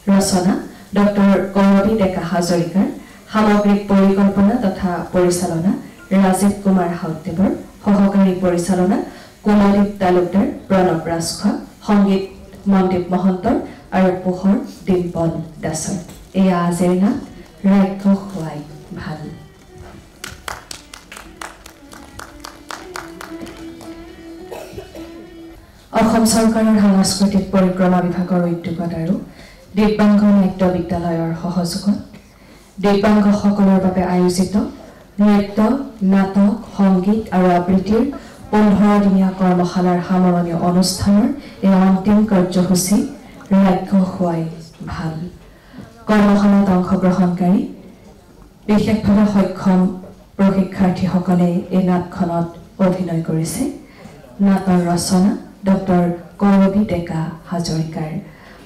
ৰচনা ডক্টৰ কৌৰৱী ডেকা হাজৰিকাৰ সামগ্ৰিক পৰিকল্পনা তথা পৰিচালনা ৰাজীৱ কুমাৰ হাউদদেৱৰ সহকাৰী পৰিচালনা কুলদীপ তালুকদাৰ প্ৰণৱ ৰাজখোৱা সংগীত মনদীপ মহন্তৰ আৰু পোহৰ ডিম্পল দাসৰ এয়া আজিৰ নাট ৰাজ্য খুৱাই ভাল অসম চৰকাৰৰ সাংস্কৃতিক পৰিক্ৰমা বিভাগৰ উদ্যোগত আৰু দিব্যাংগ নাট্য বিদ্যালয়ৰ সহযোগত দিব্যাংগসকলৰ বাবে আয়োজিত নৃত্য নাটক সংগীত আৰু আবৃত্তিৰ 15-দিনীয়া কৰ্মশালাৰ সামৰণি অনুষ্ঠানৰ এই অন্তিম কাৰ্যসূচী ৰাজ্য খুৱাই ভাল কৰ্মশালাত অংশগ্ৰহণকাৰী বিশেষভাৱে সক্ষম প্ৰশিক্ষাৰ্থীসকলে এই নাটখনত অভিনয় কৰিছে নাটৰ ৰচনা ডক্টৰ কৌৰৱী ডেকা হাজৰিকাৰ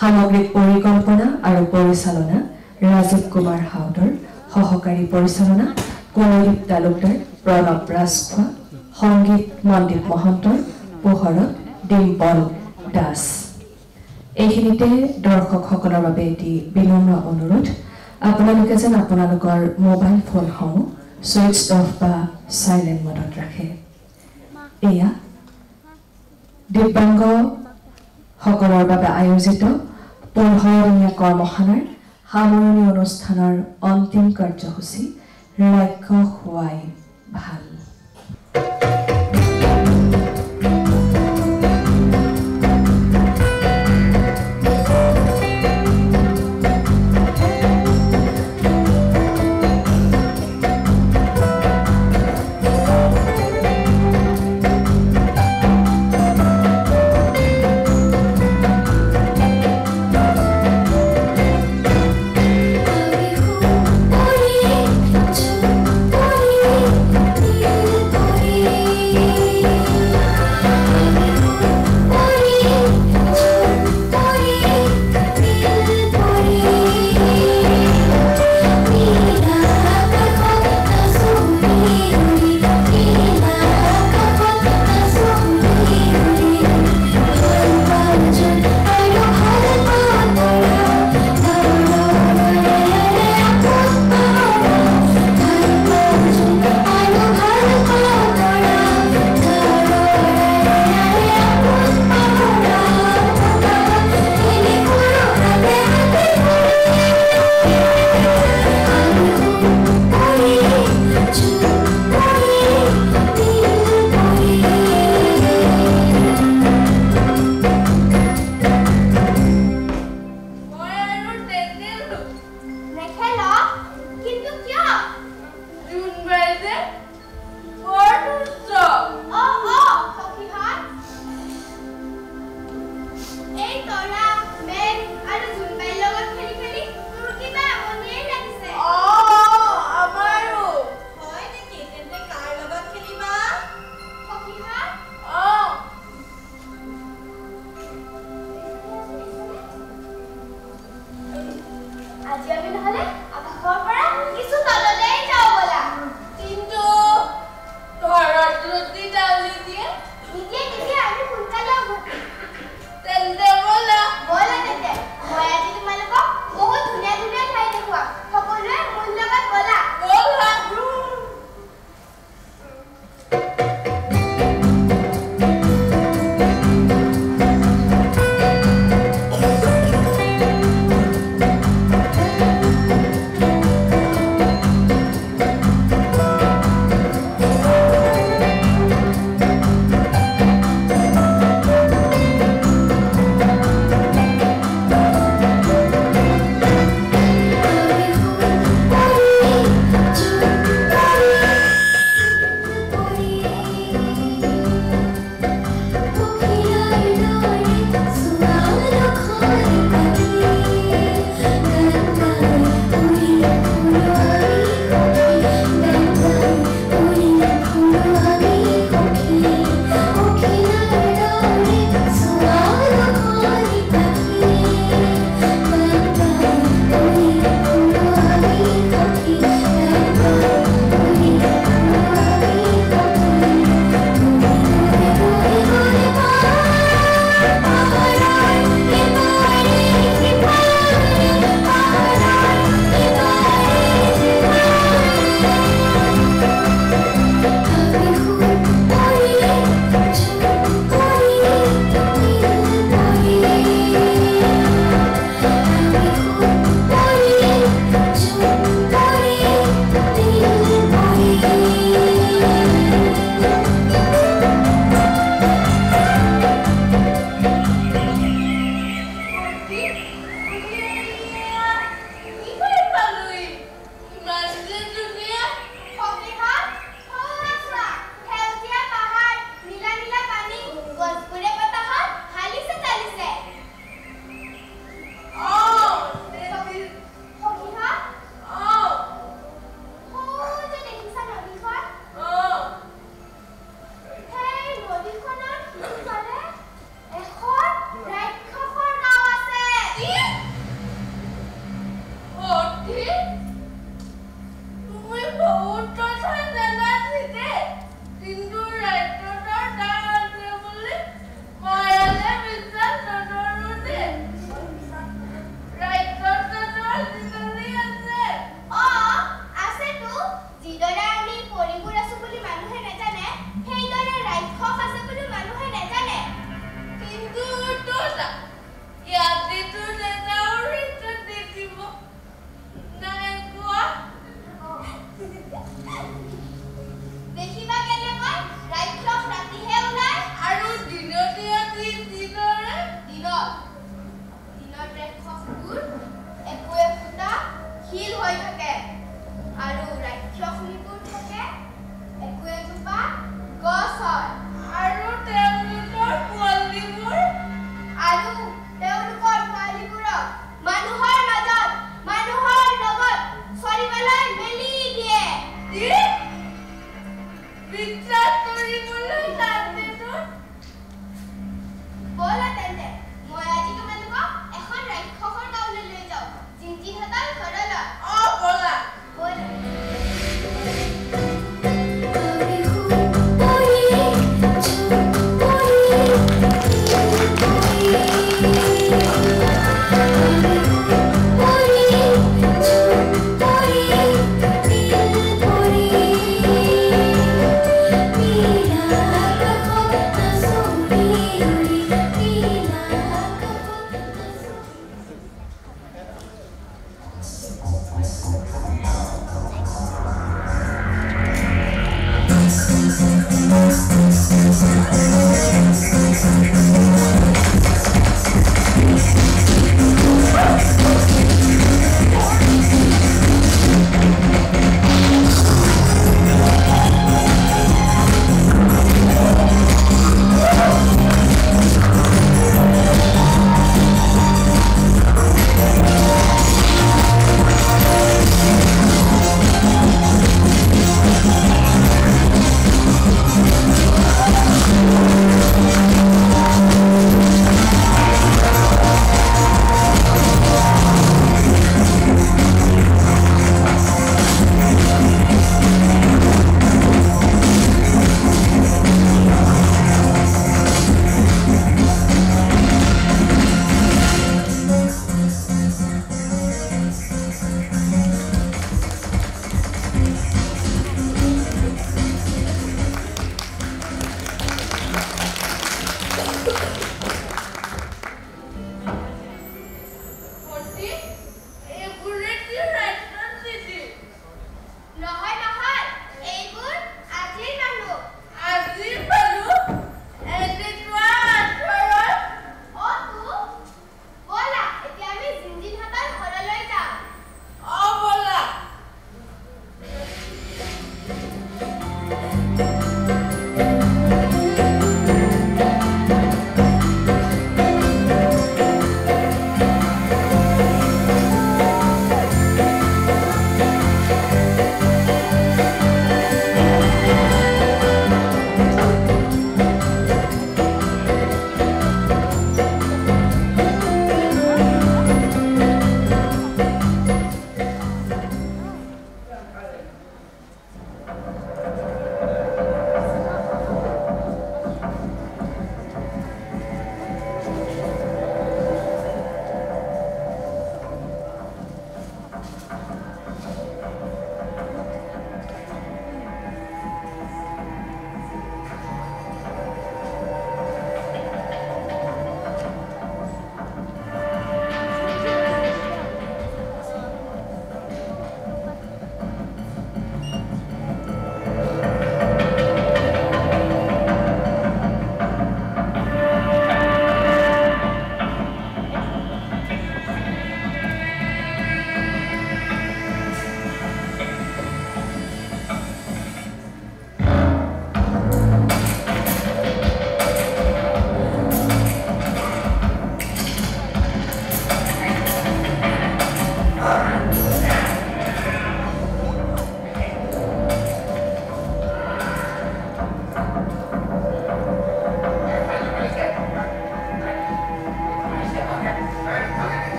সামগ্ৰিক পৰিকল্পনা আৰু পৰিচালনা ৰাজীৱ কুমাৰ হাউদৰ সহকাৰী পৰিচালনা কুলদীপ তালুকদাৰ প্ৰণৱ ৰাজখোৱা, সংগীত মনদীপ মহন্তৰ, পোহৰত ডিম্পল দাস। এইখিনিতে দৰ্শকসকলৰ বাবে এটি বিনম্ৰ অনুৰোধ, আপোনালোকে যেন আপোনালোকৰ মোবাইল ফোনসমূহ ছুইচ অফ বা চাইলেণ্ট মোডত ৰাখে। এয়া দিব্যাংগসকলৰ বাবে আয়োজিত 15দিনীয়া কৰ্মশালাৰ সামৰণি অনুষ্ঠানৰ অন্তিম কাৰ্যসূচী লক্ষ্য হোৱাই ভাল।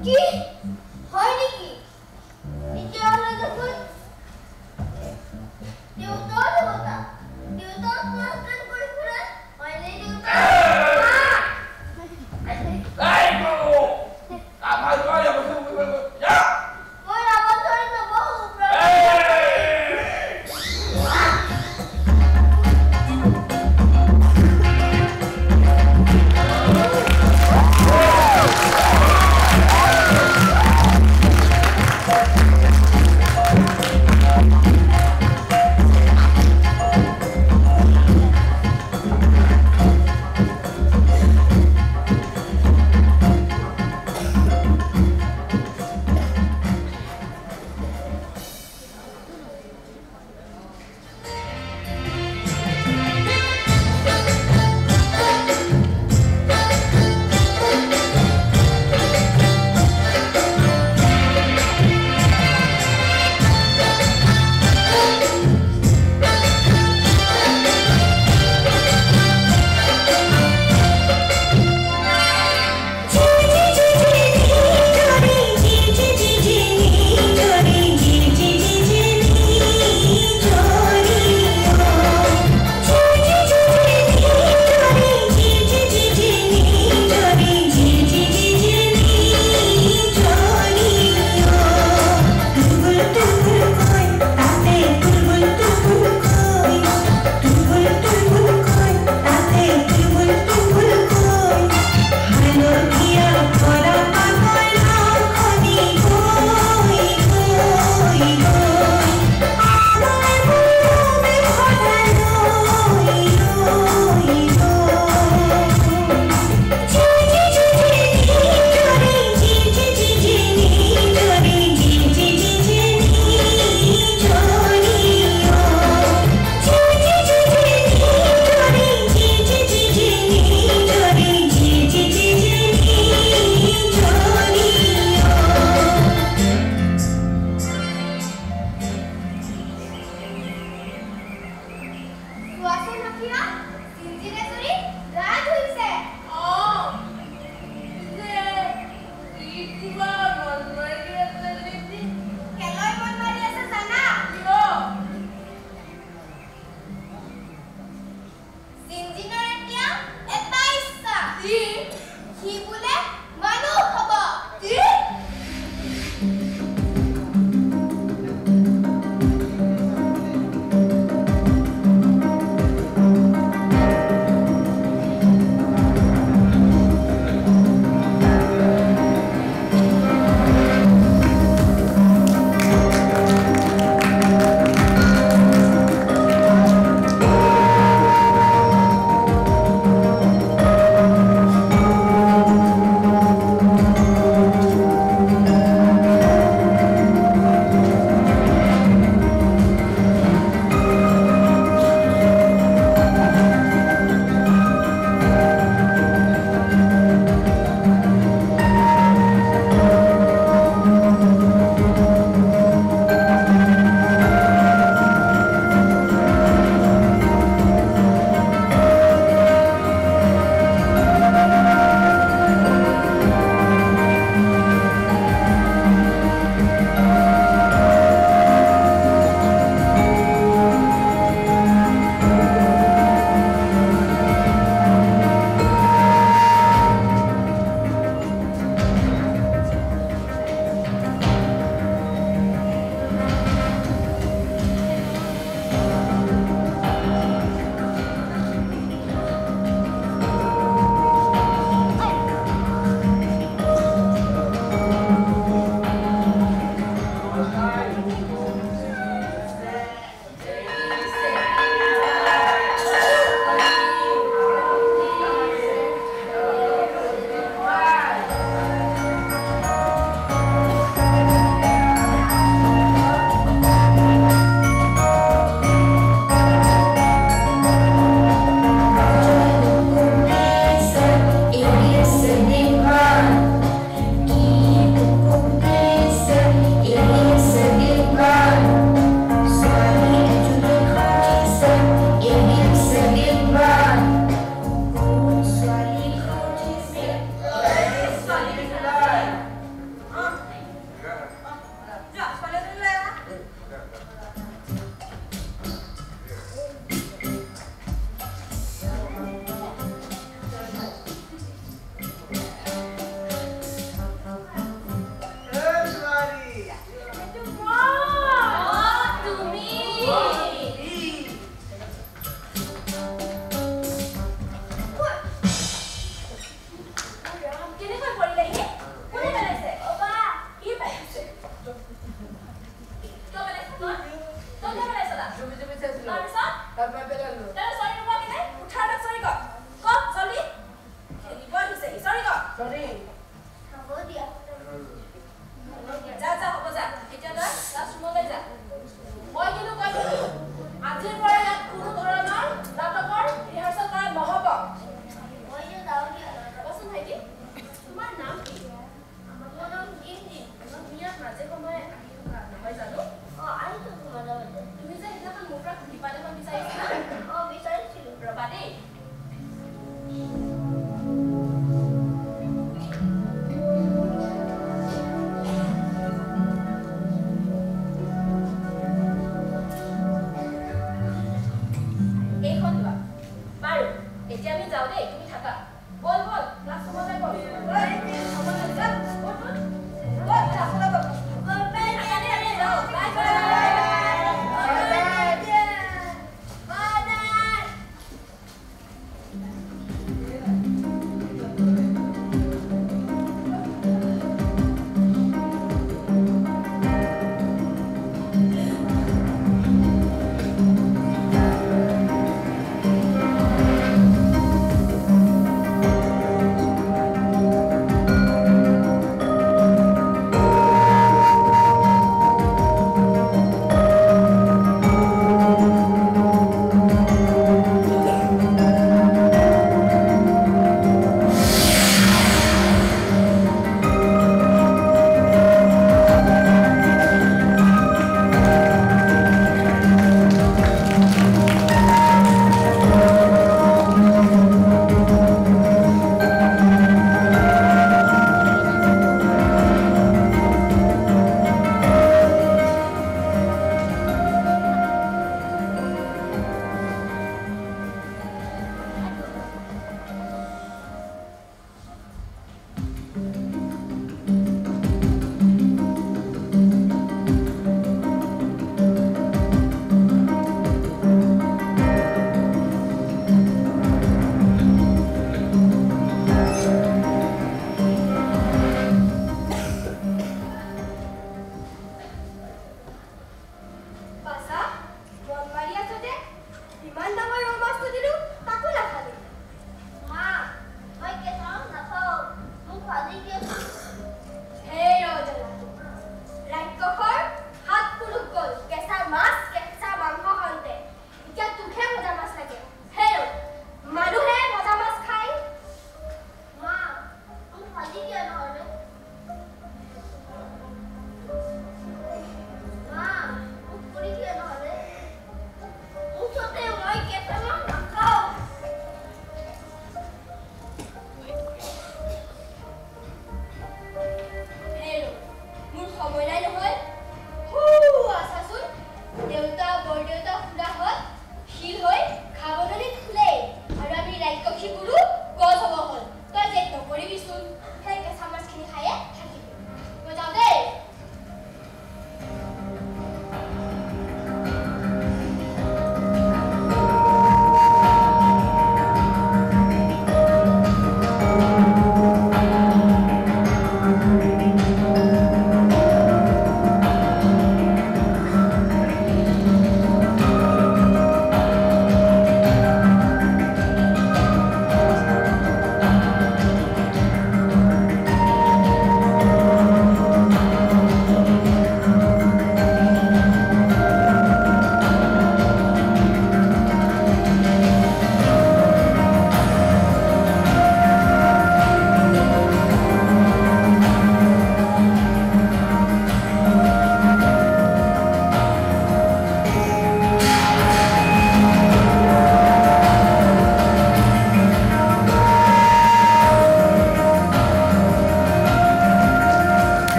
কি হয় নেকি তেতিয়াহ'লে দেখোন দেউতা ক্লাছ কৰি ফুৰে হয়নে দেউতা মই ৰাৱণ ধৰি নবহো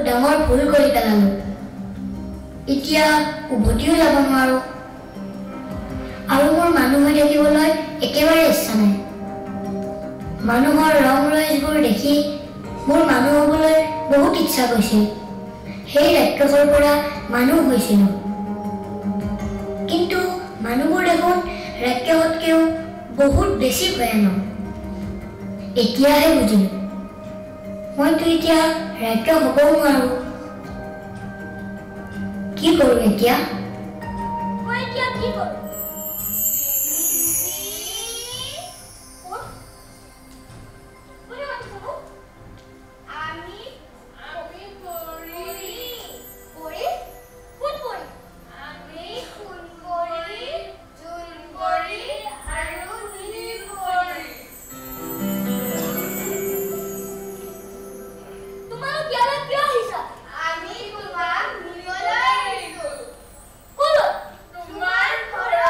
ডাঙৰ ভুল কৰি পেলালো এতিয়া উভতিও যাব নোৱাৰো আৰু মোৰ মানুহ হৈ থাকিবলৈ একেবাৰে ইচ্ছা নাই মানুহৰ ৰং ৰহইচবোৰ দেখি মোৰ মানুহ হ'বলৈ বহুত ইচ্ছা গৈছিল সেই ৰাক্ষসৰ পৰা মানুহ হৈছিল কিন্তু মানুহবোৰ দেখোন ৰাক্ষসতকৈও বহুত বেছি ভয়ানক এতিয়াহে বুজিলো মইতো এতিয়া ৰাক্ষস হ'বও নোৱাৰো কি কৰো এতিয়া মই এতিয়া কি কৰো Tomar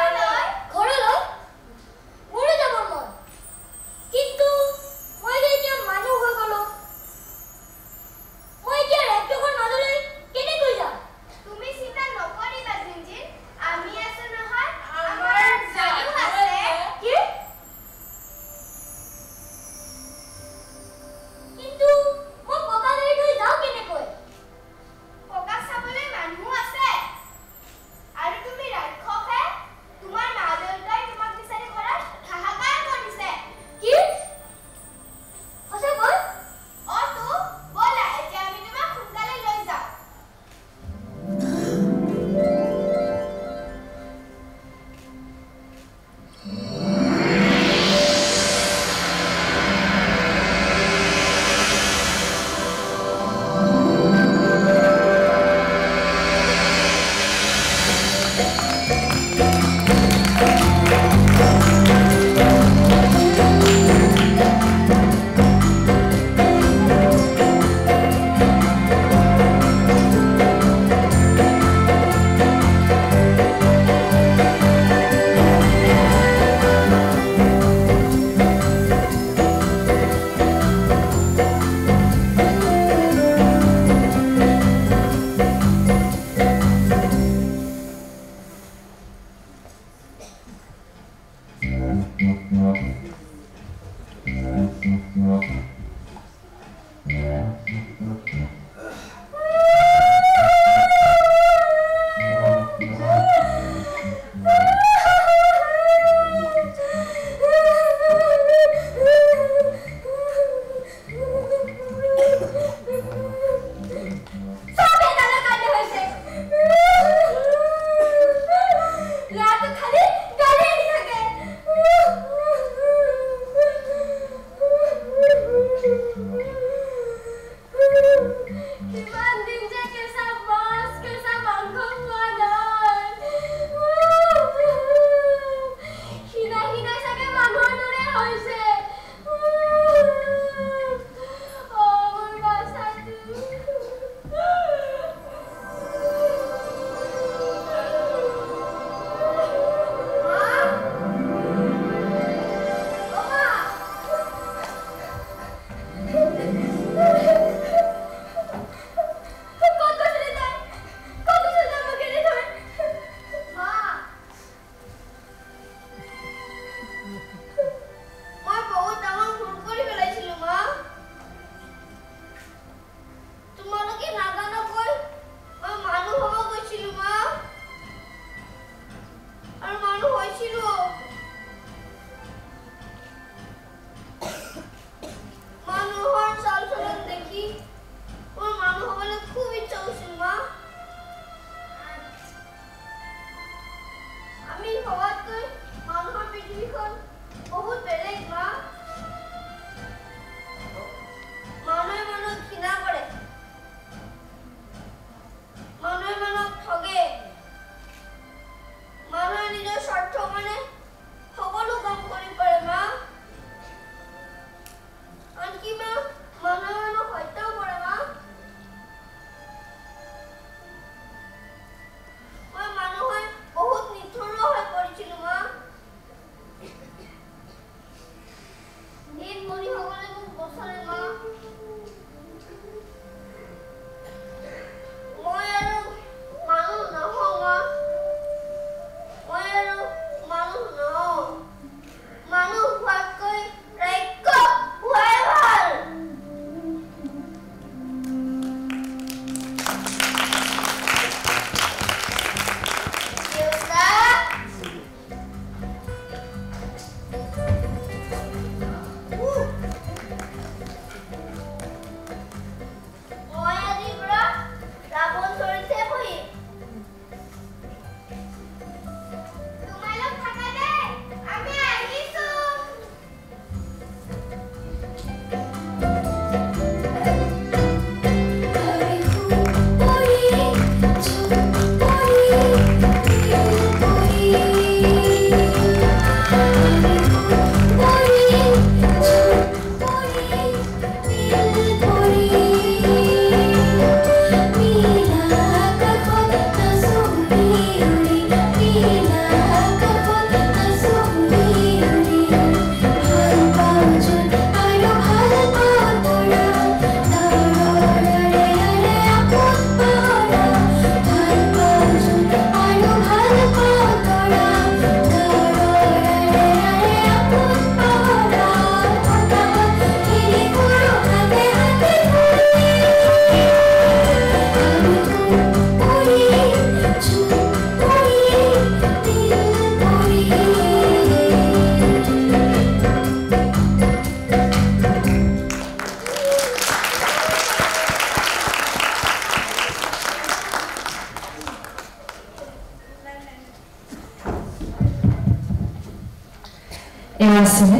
আছিলে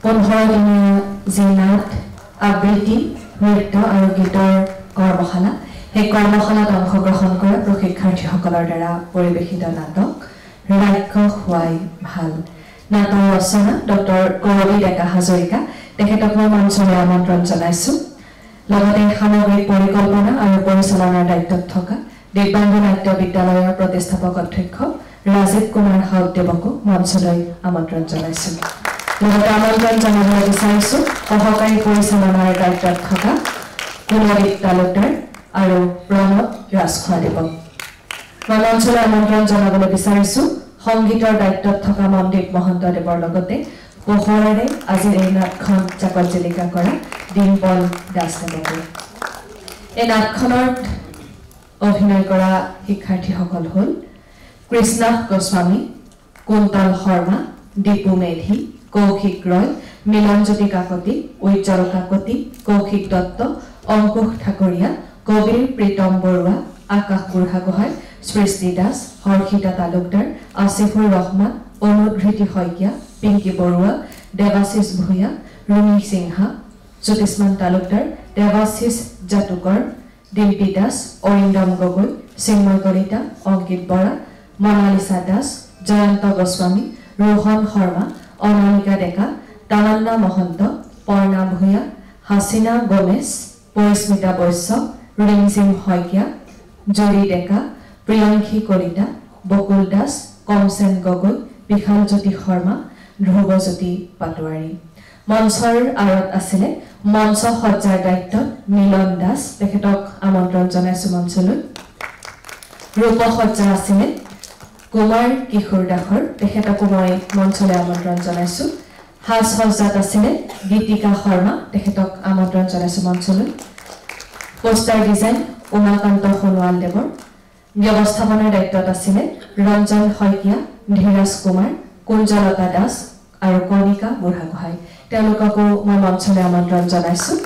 15 দিনীয়া যি নাট আবৃত্তি নৃত্য আৰু গীতৰ কৰ্মশালা সেই কৰ্মশালাত অংশগ্ৰহণ কৰা প্ৰশিক্ষাৰ্থীসকলৰ দ্বাৰা পৰিৱেশিত নাটক ৰাক্ষস হোৱাই ভাল। নাটৰ ৰচনা ডক্টৰ গৌৰী ডেকা হাজৰিকা, তেখেতক মই মঞ্চলৈ আমন্ত্ৰণ জনাইছোঁ। লগতে সামগ্ৰিক পৰিকল্পনা আৰু পৰিচালনাৰ দায়িত্বত থকা দিব্যাংগ নাট্য বিদ্যালয়ৰ প্ৰতিষ্ঠাপক অধ্যক্ষ ৰাজীৱ কুমাৰ হাউদেৱকো মঞ্চলৈ আমন্ত্ৰণ জনাইছোঁ। লগতে আমন্ত্ৰণ জনাবলৈ বিচাৰিছোঁ সহকাৰী পৰিচালনাৰ দায়িত্বত থকা কুলদীপ তালুকদাৰ আৰু প্ৰণৱ ৰাজখোৱাদেৱক। মই মঞ্চলৈ আমন্ত্ৰণ জনাবলৈ বিচাৰিছোঁ সংগীতৰ দায়িত্বত থকা মনদীপ মহন্তদেৱৰ লগতে পোহৰেৰে আজিৰ এই নাটখন জাকত জিলিকা কৰা ডিম্পল দাসদেৱকো। এই নাটখনত অভিনয় কৰা শিক্ষাৰ্থীসকল হ'ল কৃষ্ণা গোস্বামী, কুন্তল শৰ্মা, দীপু মেধি, কৌশিক ৰয়, মিলনজ্যোতি কাকতি, উজ্জ্বল কাকতি, কৌশিক দত্ত, অংকুশ ঠাকুৰীয়া, কবিৰ প্ৰীতম বৰুৱা, আকাশ বুঢ়াগোহাঁই, সৃষ্টি দাস, হৰ্ষিতা তালুকদাৰ, আসিফুৰ ৰহমান, অনুধৃতি শইকীয়া, পিংকী বৰুৱা, দেৱাশিষ ভূঞা, ৰুমি সিংহা, জ্যোতিষ্মান তালুকদাৰ, দেৱাশিষ জাতুকৰ, ডিম্পী দাস, অৰিন্দম গগৈ, চিন্ময় কলিতা, অংকিত বৰা, মনালিছা দাস, জয়ন্ত গোস্বামী, ৰোহন শৰ্মা, অনামিকা ডেকা, তামান্না মহন্ত, পৰ্ণা ভূঞা, হাছিনা গমেশ, পৰিস্মিতা বৈশ্য, ৰিমজিম শইকীয়া, জুৰি ডেকা, প্ৰিয়ংশী কলিতা, বকুল দাস, কমচেন গগৈ, বিশালজ্যোতি শৰ্মা, ধ্ৰুৱজ্যোতি পাটোৱাৰী। মঞ্চৰ আঁৰত আছিলে মঞ্চ সজ্জাৰ দায়িত্বত মিলন দাস, তেখেতক আমন্ত্ৰণ জনাইছোঁ মঞ্চলৈ। ৰূপসজ্জা আছিলে কুমাৰ কিশোৰ দাসৰ, তেখেতকো মই মঞ্চলৈ আমন্ত্ৰণ জনাইছোঁ। সাজ সজ্জাত আছিলে গীতিকা শৰ্মা, তেখেতক আমন্ত্ৰণ জনাইছোঁ মঞ্চলৈ। পোষ্টাৰ ডিজাইন উমাকান্ত সোণোৱাল দেৱৰ। ব্যৱস্থাপনাৰ দায়িত্বত আছিলে ৰঞ্জন শইকীয়া, ধীৰাজ কুমাৰ, কুঞ্জলতা দাস আৰু কণিকা বুঢ়াগোহাঁই, তেওঁলোককো মই মঞ্চলৈ আমন্ত্ৰণ জনাইছোঁ।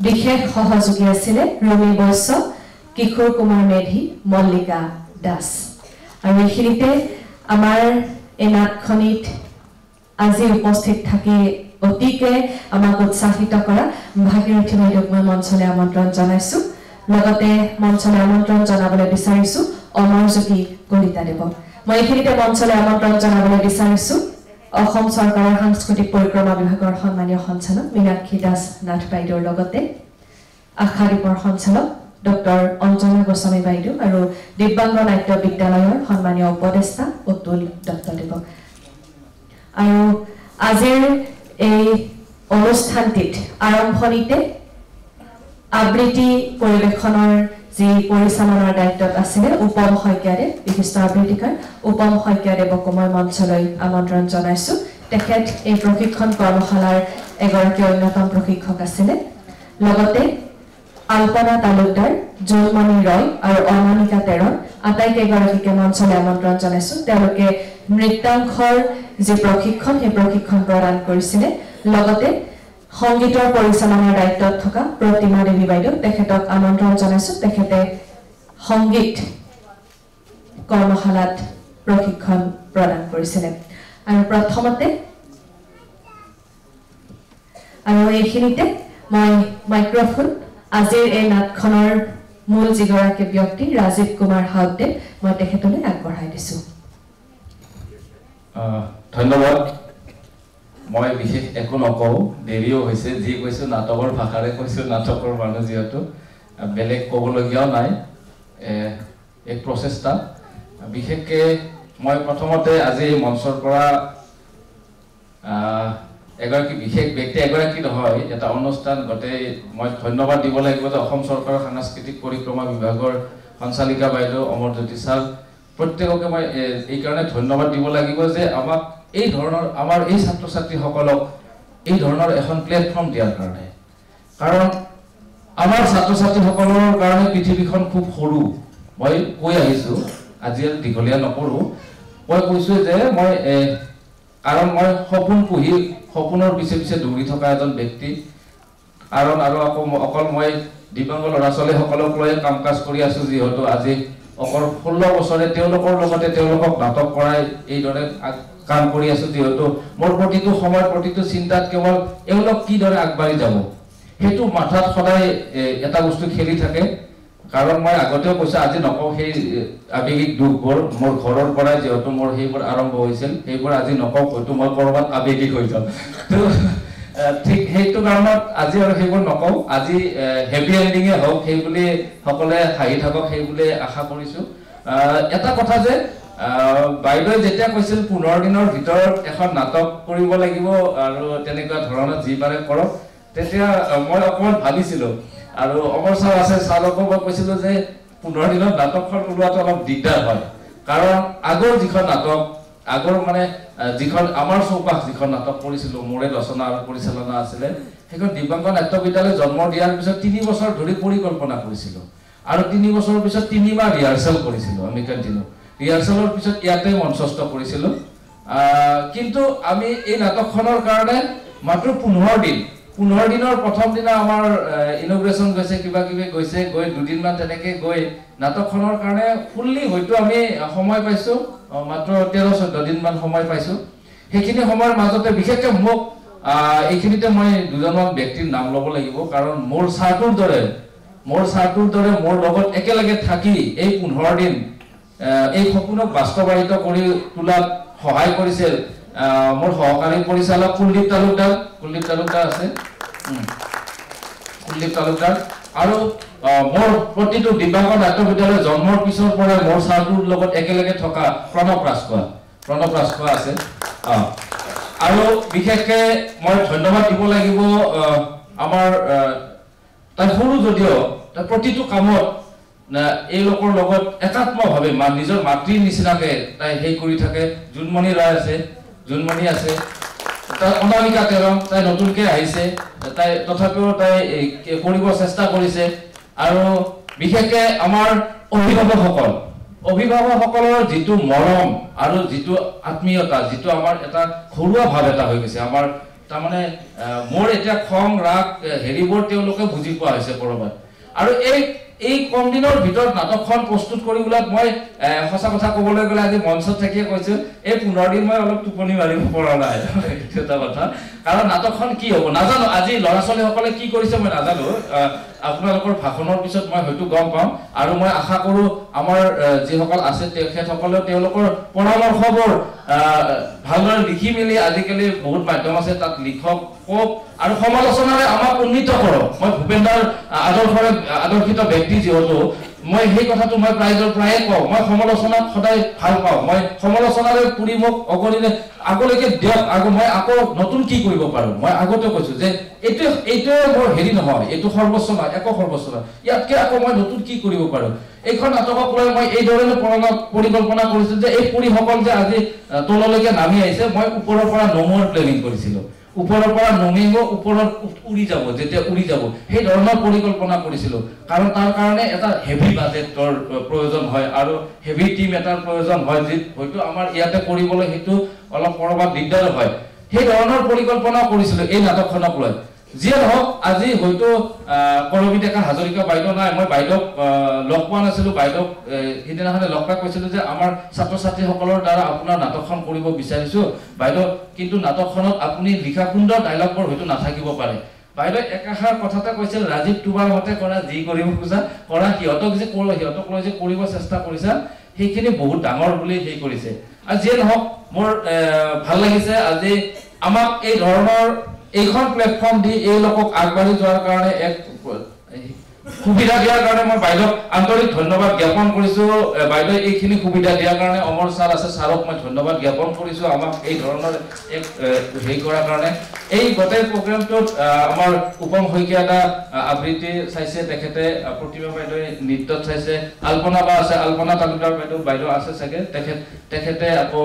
বিশেষ সহযোগী আছিলে ৰুমি বৈশ্য, কিশোৰ কুমাৰ মেধি, মল্লিকা দাস। আৰু এইখিনিতে আমাৰ এই নাটখনিত আজি উপস্থিত থাকি অতিকে আমাক উৎসাহিত কৰা ভাগীৰথী বাইদেউক মই মঞ্চলৈ আমন্ত্ৰণ জনাইছোঁ। লগতে মঞ্চলৈ আমন্ত্ৰণ জনাবলৈ বিচাৰিছোঁ অমৰজ্যোতি কলিতাদেৱক। মই এইখিনিতে মঞ্চলৈ আমন্ত্ৰণ জনাবলৈ বিচাৰিছোঁ অসম চৰকাৰৰ সাংস্কৃতিক পৰিক্ৰমা বিভাগৰ সন্মানীয় সঞ্চালক মীনাক্ষী দাস নাথ বাইদেউৰ লগতে আশাদ্বীপৰ সঞ্চালক ডক্টৰ অঞ্জনা গোস্বামী বাইদেউ আৰু দিব্যাংগ নাট্য বিদ্যালয়ৰ সন্মানীয় উপদেষ্টা অতুল দত্তদেৱক। আৰু আজিৰ এই অনুষ্ঠানটিত আৰম্ভণিতে আবৃত্তি পৰিৱেশনৰ যি পৰিচালনাৰ দায়িত্বত আছিলে উপম শইকীয়াদেৱ, বিশিষ্ট আবৃত্তিকাৰ উপম শইকীয়াদেৱকো মই মঞ্চলৈ আমন্ত্ৰণ জনাইছোঁ। তেখেত এই প্ৰশিক্ষণ কৰ্মশালাৰ এগৰাকী অন্যতম প্ৰশিক্ষক আছিলে। লগতে আলপনা তালুকদাৰ, জোনমণি ৰয় আৰু অনামিকা তেৰণ আটাইকেইগৰাকীকে মঞ্চলৈ আমন্ত্ৰণ জনাইছোঁ। তেওঁলোকে নৃত্যাংশৰ যি প্ৰশিক্ষণ সেই প্ৰশিক্ষণ প্ৰদান কৰিছিলে। লগতে সংগীতৰ পৰিচালনাৰ দায়িত্বত থকা প্ৰতিমা দেৱী বাইদেউ, তেখেতক আমন্ত্ৰণ জনাইছোঁ। তেখেতে সংগীত কৰ্মশালাত প্ৰশিক্ষণ প্ৰদান কৰিছিলে। আৰু প্ৰথমতে আৰু এইখিনিতে মই মাইক্ৰফোন আজিৰ এই নাটখনৰ মূল যিগৰাকী ব্যক্তি ৰাজীৱ কুমাৰ হাউদে, মই তেখেতলৈ আগবঢ়াই দিছোঁ। ধন্যবাদ। মই বিশেষ একো নকওঁ, দেৰিও হৈছে। যি কৈছোঁ নাটকৰ ভাষাৰে কৈছোঁ, নাটকৰ মানুহ যিহেতু বেলেগ ক'বলগীয়াও নাই। এক প্ৰচেষ্টা। বিশেষকৈ মই প্ৰথমতে আজি মঞ্চৰ পৰা এগৰাকী বিশেষ ব্যক্তি, এগৰাকী নহয়, এটা অনুষ্ঠান গোটেই মই ধন্যবাদ দিব লাগিব যে অসম চৰকাৰৰ সাংস্কৃতিক পৰিক্ৰমা বিভাগৰ সঞ্চালিকা বাইদেউ অমৰজ্যোতি ছাৰ, প্ৰত্যেককে মই এইকাৰণে ধন্যবাদ দিব লাগিব যে আমাক এই ধৰণৰ আমাৰ এই ছাত্ৰ ছাত্ৰীসকলক এই ধৰণৰ এখন প্লেটফৰ্ম দিয়াৰ কাৰণে। কাৰণ আমাৰ ছাত্ৰ ছাত্ৰীসকলৰ কাৰণে পৃথিৱীখন খুব সৰু। মই কৈ আহিছোঁ, আজি আৰু দীঘলীয়া নকৰোঁ। মই কৈছোঁ যে মই কাৰণ মই সপোন পুহি সপোনৰ পিছে পিছে দৌৰি থকা এজন ব্যক্তি। কাৰণ আৰু অকল মই দিব্যাংগ ল'ৰা ছোৱালীসকলক লৈ কাম কাজ কৰি আছোঁ, যিহেতু আজি অকল 16 বছৰে তেওঁলোকৰ লগতে তেওঁলোকক নাটক কৰাই এইদৰে কাম কৰি আছোঁ। যিহেতু মোৰ প্ৰতিটো সময় প্ৰতিটো চিন্তাত কেৱল এওঁলোক কিদৰে আগবাঢ়ি যাব সেইটো মাথাত সদায় এটা বস্তু খেলি থাকে। কাৰণ মই আগতেও কৈছোঁ, আজি নকওঁ সেই আৱেগিক দুখবোৰ মোৰ ঘৰৰ পৰাই যিহেতু মোৰ সেইবোৰ আৰম্ভ হৈছিল, সেইবোৰ আজি নকওঁ, হয়তো মই ক'ৰবাত আৱেগিক হৈ যাম। ঠিক সেইটো কাৰণত আজি আৰু সেইবোৰ নকওঁ। আজি হেপী এণ্ডিঙে হওক সেই বুলি সকলোৱে হাঁহি থাকক সেই বুলি আশা কৰিছোঁ। এটা কথা যে বাইদেৱে যেতিয়া কৈছিল 15 দিনৰ ভিতৰত এখন নাটক কৰিব লাগিব আৰু তেনেকুৱা ধৰণৰ যি পাৰে কৰক, তেতিয়া মই অকণমান ভাবিছিলোঁ। আৰু অমৰ ছাৰ আছে, ছাৰকো মই কৈছিলোঁ যে 15 দিনত নাটকখন ওলোৱাটো অলপ দিগদাৰ হয়। কাৰণ আগৰ যিখন নাটক, আগৰ মানে যিখন আমাৰ চৌপাশ যিখন নাটক কৰিছিলোঁ, মোৰে ৰচনা আৰু পৰিচালনা আছিলে, সেইখন দিব্যাংগ নাট্য বিদ্যালয় জন্ম দিয়াৰ পিছত 3 বছৰ ধৰি পৰিকল্পনা কৰিছিলোঁ আৰু 3 বছৰৰ পিছত 3 মাহ ৰিহাৰ্চেল কৰিছিলোঁ। আমি কণ্টিনিউ ৰিহাৰ্চেলৰ পিছত ইয়াতে মঞ্চস্থ কৰিছিলোঁ। কিন্তু আমি এই নাটকখনৰ কাৰণে মাত্ৰ 15 দিনৰ প্ৰথম দিনা আমাৰ ইনগ্ৰেশ্যন গৈছে, কিবা কিবি গৈছে, গৈ 2 দিনমান তেনেকৈ গৈ নাটকখনৰ কাৰণে ফুল্লি হয়তো আমি সময় পাইছোঁ মাত্ৰ 13-14 দিনমান সময় পাইছোঁ। সেইখিনি সময়ৰ মাজতে বিশেষকৈ মোক এইখিনিতে মই দুজনমান ব্যক্তিৰ নাম ল'ব লাগিব। কাৰণ মোৰ ছাৰটোৰ দৰে মোৰ লগত একেলগে থাকি এই 15 দিন এই সপোনক বাস্তৱায়িত কৰি তোলাত সহায় কৰিছিল মোৰ সহকাৰী পৰিচালক কুলদীপ তালুকদাৰ আছে কুলদীপ তালুকদাৰ আৰু মোৰ প্ৰতিটো দিব্যাংগ নাট্য বিদ্যালয় জন্মৰ পিছৰ পৰাই মোৰ ছাৰটোৰ লগত একেলগে থকা প্ৰণৱ ৰাজখোৱা আছে আৰু বিশেষকৈ মই ধন্যবাদ দিব লাগিব আমাৰ তাই সৰু যদিও তাই প্ৰতিটো কামত এই লোকৰ লগত একাত্মভাৱে নিজৰ মাতৃৰ নিচিনাকে তাই সেই কৰি থাকে জুনমণি আছে তাই অনামিকা তেৰম তাই নতুনকে আহিছে তাই তথাপিও তাই কৰিব চেষ্টা কৰিছে আৰু বিশেষকে আমাৰ অভিভাৱকসকলৰ যিটো মৰম আৰু যিটো আত্মীয়তা যিটো আমাৰ এটা ঘৰুৱা ভাৱ এটা হৈ গৈছে আমাৰ তাৰমানে মোৰ এতিয়া খং ৰাগ হেৰিবোৰ তেওঁলোকে বুজি পোৱা হৈছে কৰবাত আৰু এই কম দিনৰ ভিতৰত নাটকখন প্ৰস্তুত কৰিবলৈ মই সঁচা কথা ক'বলৈ গ'লে আজি মঞ্চত থাকিয়ে কৈছো এই 15 দিন মই অলপ টোপনি মাৰিব পৰা নাই এটা কথা কাৰণ নাটকখন কি হ'ব নাজানো আজি ল'ৰা ছোৱালীসকলে কি কৰিছে মই নাজানো আপোনালোকৰ ভাষণৰ পিছত মই হয়তো গম পাম আৰু মই আশা কৰোঁ আমাৰ যিসকল আছে তেখেতসকলেও তেওঁলোকৰ পৰামৰ্শবোৰ ভালদৰে লিখি মেলি আজিকালি বহুত মাধ্যম আছে তাত লিখক কওক আৰু সমালোচনাৰে আমাক উন্নীত কৰক মই ভূপেন্দ্ৰৰ আদৰ্শিত ব্যক্তি যিহেতু মই সেই কথাটো মই প্ৰায়ে কওঁ মই সমালোচনাক সদায় ভাল পাওঁ মই সমালোচনাৰে পুৰি মোক অগণিলে আগলৈকে দিয়ক মই আকৌ নতুন কি কৰিব পাৰোঁ মই আগতে কৈছোঁ যে এইটোৱে মোৰ হেৰি নহয় এইটো সৰ্বোচ্চ নহয় একো সৰ্বোচ্চ নহয় ইয়াতকৈ আকৌ মই নতুন কি কৰিব পাৰোঁ এইখন নাটকক লৈ মই এইদৰে পৰিকল্পনা কৰিছোঁ যে এই পুৰীসকল যে আজি তললৈকে নামি আহিছে মই ওপৰৰ পৰা নমোৱাৰ প্লেনিং কৰিছিলোঁ ওপৰৰ পৰা নমিব ওপৰত উৰি যাব যেতিয়া উৰি যাব সেই ধৰণৰ পৰিকল্পনা কৰিছিলোঁ কাৰণ তাৰ কাৰণে এটা হেভি বাজেটৰ প্ৰয়োজন হয় আৰু হেভি টিম এটাৰ প্ৰয়োজন হয় যি হয়তো আমাৰ ইয়াতে কৰিবলৈ সেইটো অলপ কৰবাত দিগদাৰ হয় সেই ধৰণৰ পৰিকল্পনা কৰিছিলোঁ এই নাটকখনক লৈ যিয়ে নহওক আজি হয়তো কৰবী ডেকা হাজৰিকা বাইদেউ নাই মই বাইদেউক লগ পোৱা নাছিলোঁ বাইদেউক সিদিনাখনে লগ পাই কৈছিলোঁ যে আমাৰ ছাত্ৰ ছাত্ৰীসকলৰ দ্বাৰা আপোনাৰ নাটকখন কৰিব বিচাৰিছোঁ বাইদেউ কিন্তু নাটকখনত আপুনি লিখা সুন্দৰ ডাইলগবোৰ হয়তো নাথাকিব পাৰে বাইদেউ একাষাৰ কথাতে কৈছিল ৰাজীৱ তোমাৰ মতে কৰা যি কৰিব খোজা কৰা সিহঁতক লৈ যে কৰিব চেষ্টা কৰিছা সেইখিনি বহুত ডাঙৰ বুলি সেই কৰিছে আৰু যিয়ে নহওক মোৰ ভাল লাগিছে আজি আমাক এই ধৰণৰ এইখন প্লেটফৰ্ম দি এই লোকক আগবাঢ়ি যোৱাৰ কাৰণে এক সুবিধা দিয়াৰ কাৰণে মই বাইদেউক আন্তৰিক ধন্যবাদ জ্ঞাপন কৰিছোঁ বাইদেউ এইখিনি সুবিধা দিয়াৰ কাৰণে অমৰ ছাৰ আছে ছাৰক মই ধন্যবাদ জ্ঞাপন কৰিছোঁ আমাক এই ধৰণৰ এক হেৰি কৰাৰ কাৰণে এই গোটেই প্ৰগ্ৰেমটোত আমাৰ উপম শইকীয়া এটা আবৃত্তি চাইছে তেখেতে প্ৰতিমা বাইদেৱে নৃত্যত চাইছে আল্পনা বা আছে আল্পনা তালুকদাৰ বাইদেউ আছে চাগে তেখেতে আকৌ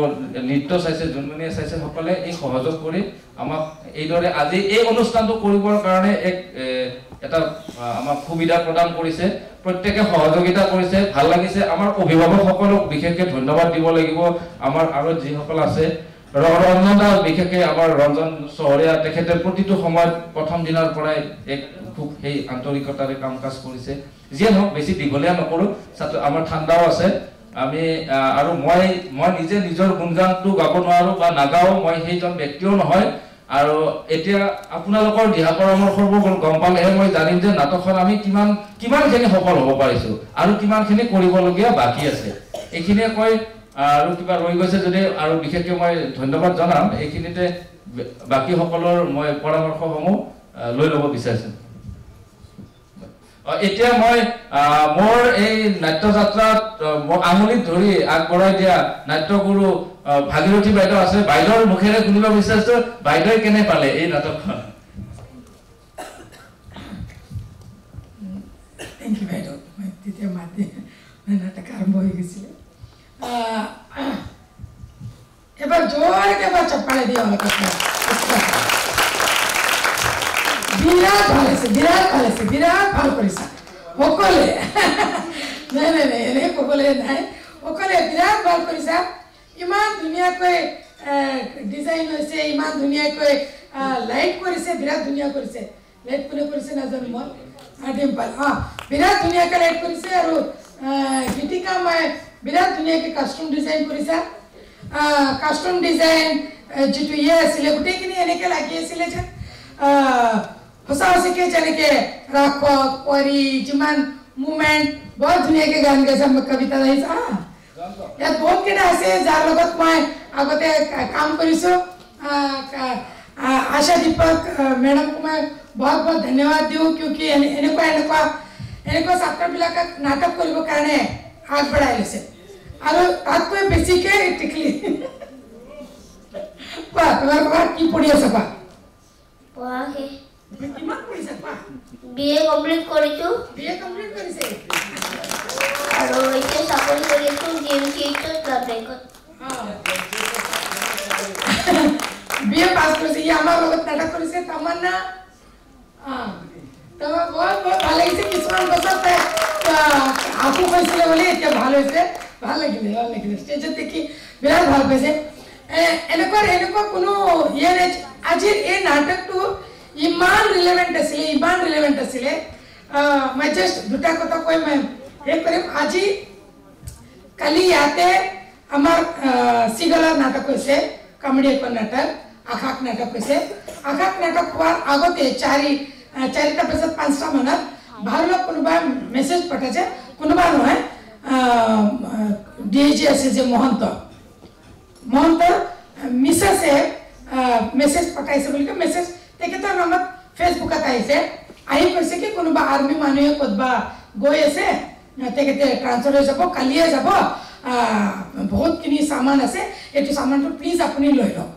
নৃত্য চাইছে জুনমণিয়ে চাইছে সকলে এই সহযোগ কৰি আমাক এইদৰে আজি এই অনুষ্ঠানটো কৰিবৰ কাৰণে এটা আমাক সুবিধা প্ৰদান কৰিছে প্ৰত্যেকে সহযোগিতা কৰিছে ভাল লাগিছে আমাৰ অভিভাৱকসকলক বিশেষকৈ ধন্যবাদ দিব লাগিব আমাৰ আৰু যিসকল আছে ৰঞ্জন দা বিশেষকৈ আমাৰ ৰঞ্জন চহৰীয়া তেখেতে প্ৰতিটো সময়ত প্ৰথম দিনৰ পৰাই এক খুব সেই আন্তৰিকতাৰে কাম কাজ কৰিছে যিয়ে নহওক বেছি দীঘলীয়া নকৰোঁ আমাৰ ঠাণ্ডাও আছে আমি আৰু মই নিজে নিজৰ গুণগানটো গাব নোৱাৰোঁ বা নাগাওঁ মই সেইজন ব্যক্তিও নহয় আৰু এতিয়া আপোনালোকৰ দিহা পৰামৰ্শবোৰ গম পালেহে মই জানিম যে নাটকখন আমি কিমানখিনি সফল হ'ব পাৰিছোঁ আৰু কিমানখিনি কৰিবলগীয়া বাকী আছে এইখিনিয়ে কৈ আৰু কিবা ৰৈ গৈছে যদি আৰু বিশেষকৈ মই ধন্যবাদ জনাম এইখিনিতে বাকীসকলৰ মই পৰামৰ্শসমূহ লৈ ল'ব বিচাৰিছোঁ এতিয়া মই মোৰ এই নাট্যযাত্ৰাত মোক আঙুলিত ধৰি আগবঢ়াই দিয়া নাট্যগুৰু ভাগীৰথী বাইদেউ আছে বাইদেউৰ মুখেৰে শুনিব বিচাৰিছোঁ বাইদেৱে কেনে পালে এই নাটকখন থেংক ইউ বাইদেউ মই তেতিয়া মাতি নাটক আৰম্ভ হৈ গৈছিলে এবাৰ জোৰকে এবাৰ চপ্পালে দিয়া বিৰাট ভাল হৈছে বিৰাট ভাল কৰিছা সকলোৱে নাই এনেকৈ ক'বলৈ নাই সকলোৱে বিৰাট ভাল কৰিছা ইমান ধুনীয়াকৈ ডিজাইন হৈছে ইমান ধুনীয়াকৈ লাইট কৰিছে বিৰাট ধুনীয়া কৰিছে লাইট কোনে কৰিছে নাজানো মই ডিম্পল বিৰাট ধুনীয়াকৈ লাইট কৰিছে আৰু গীতিকা মই বিৰাট ধুনীয়াকৈ কাষ্টম ডিজাইন কৰিছা কাষ্টম ডিজাইন যিটো আছিলে গোটেইখিনি এনেকৈ লাগি আছিলে যে সঁচাকৈ যেনেকৈ ৰাখক পৰি যিমান মুভমেণ্ট বৰ ধুনীয়াকৈ গান গাইছা কবিতা গাইছা ইয়াত বহুত কেইটা আছে যাৰ লগত মই আগতে কাম কৰিছোঁ आशा दीपक मैडम को मैं बहुत बहुत धन्यवाद दियो क्योंकि এনেকুৱা ছাত্ৰবিলাকক নাটক কৰিবৰ কাৰণে আগবঢ়াই লৈছে আৰু তাতকৈ বেছিকে টিকলি কোৱা তোমাৰ কোৱা কি পঢ়ি আছা কোৱা পঢ়াকে কিমান পঢ়িছা কোৱা বিএ কমপ্লিট কৰিছো বিএ কমপ্লিট কৰিছে আৰু এতিয়া চাকৰি কৰি আছো জিএমচিএইচত ব্লাড বেংকত বিএ পাস কৰিছে ই আমাৰ লগত নাটক কৰিছে তামান্না তো বহুত বহুত ভাল লাগিছে কিছুমান বছৰ আপু কৈছিলে বুলি এতিয়া ভাল হৈছে ভাল লাগিলে ষ্টেজত দেখি বিৰাট ভাল পাইছে এনেকুৱা কোনো আজিৰ এই নাটকটো ইমান ৰিলেভেণ্ট আছিলে মই জাষ্ট দুটা কথা কৈ মই কৰিম আজি কালি ইয়াতে আমাৰ সিগলাৰ নাটক হৈছে কমেডি এখন নাটক আকাশ নাটক হৈছে আকাশ নাটক হোৱাৰ আগতে চাৰিটা বজাত 5টা মানত ভাৰত কোনোবা মেছেজ পঠাইছে কোনোবা নহয় ডিএজি আছে যে মহন্ত মিছেছে মেছেজ পঠাইছে বুলি মেছেজ তেখেতৰ নামত ফেচবুকত আহিছে আহি কৈছে কি কোনোবা আৰ্মি মানুহে ক'তবা গৈ আছে তেখেতে ট্ৰান্সফাৰ হৈ যাব কালিয়ে যাব বহুতখিনি সামান আছে এইটো সামানটো প্লিজ আপুনি লৈ লওক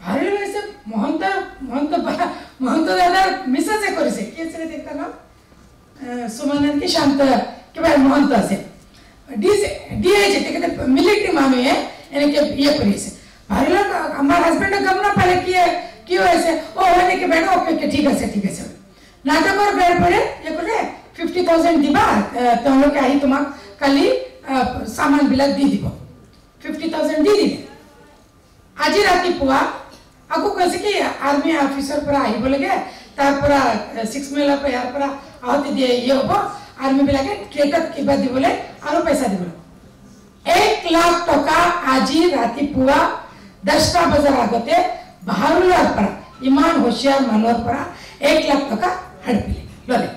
ভালে হৈছে মহন্ত দাদাৰ মিছেজে কৰিছে কি আছে তেখেতৰ নাম সুমানন্দ শান্ত কিবা মহন্ত আছে ডিএজি তেখেতে মিলিটাৰী মানুহে এনেকে কৰিছে ভালে আমাৰ হাজবেণ্ডে গম নাপালে কি হৈছে হয় নেকি বেটা ওকে ঠিক আছে নাটকৰ বেৰ পৰে ক'লে 50,000 দিবা তেওঁলোকে আহি তোমাক কালি সামান বিলাক দি দিব 50,000 দি দিলে আজি ৰাতিপুৱা আকৌ কৈছে কি আৰ্মি অফিচৰ পৰা আহিব লাগে তাৰ পৰা 6 মাইলৰ পৰা ইয়াৰ পৰা আহতি দিয়ে হ'ব আৰ্মি বিলাকে ট্ৰেকত কিবা দিবলৈ আৰু পইচা দিবলৈ 1 লাখ টকা আজি ৰাতিপুৱা 10টা বজাৰ আগতে ভাৰুলৰ পৰা ইমান হোशिয়াৰ মানুহৰ পৰা 1 লাখ টকা হাৰিলে ললে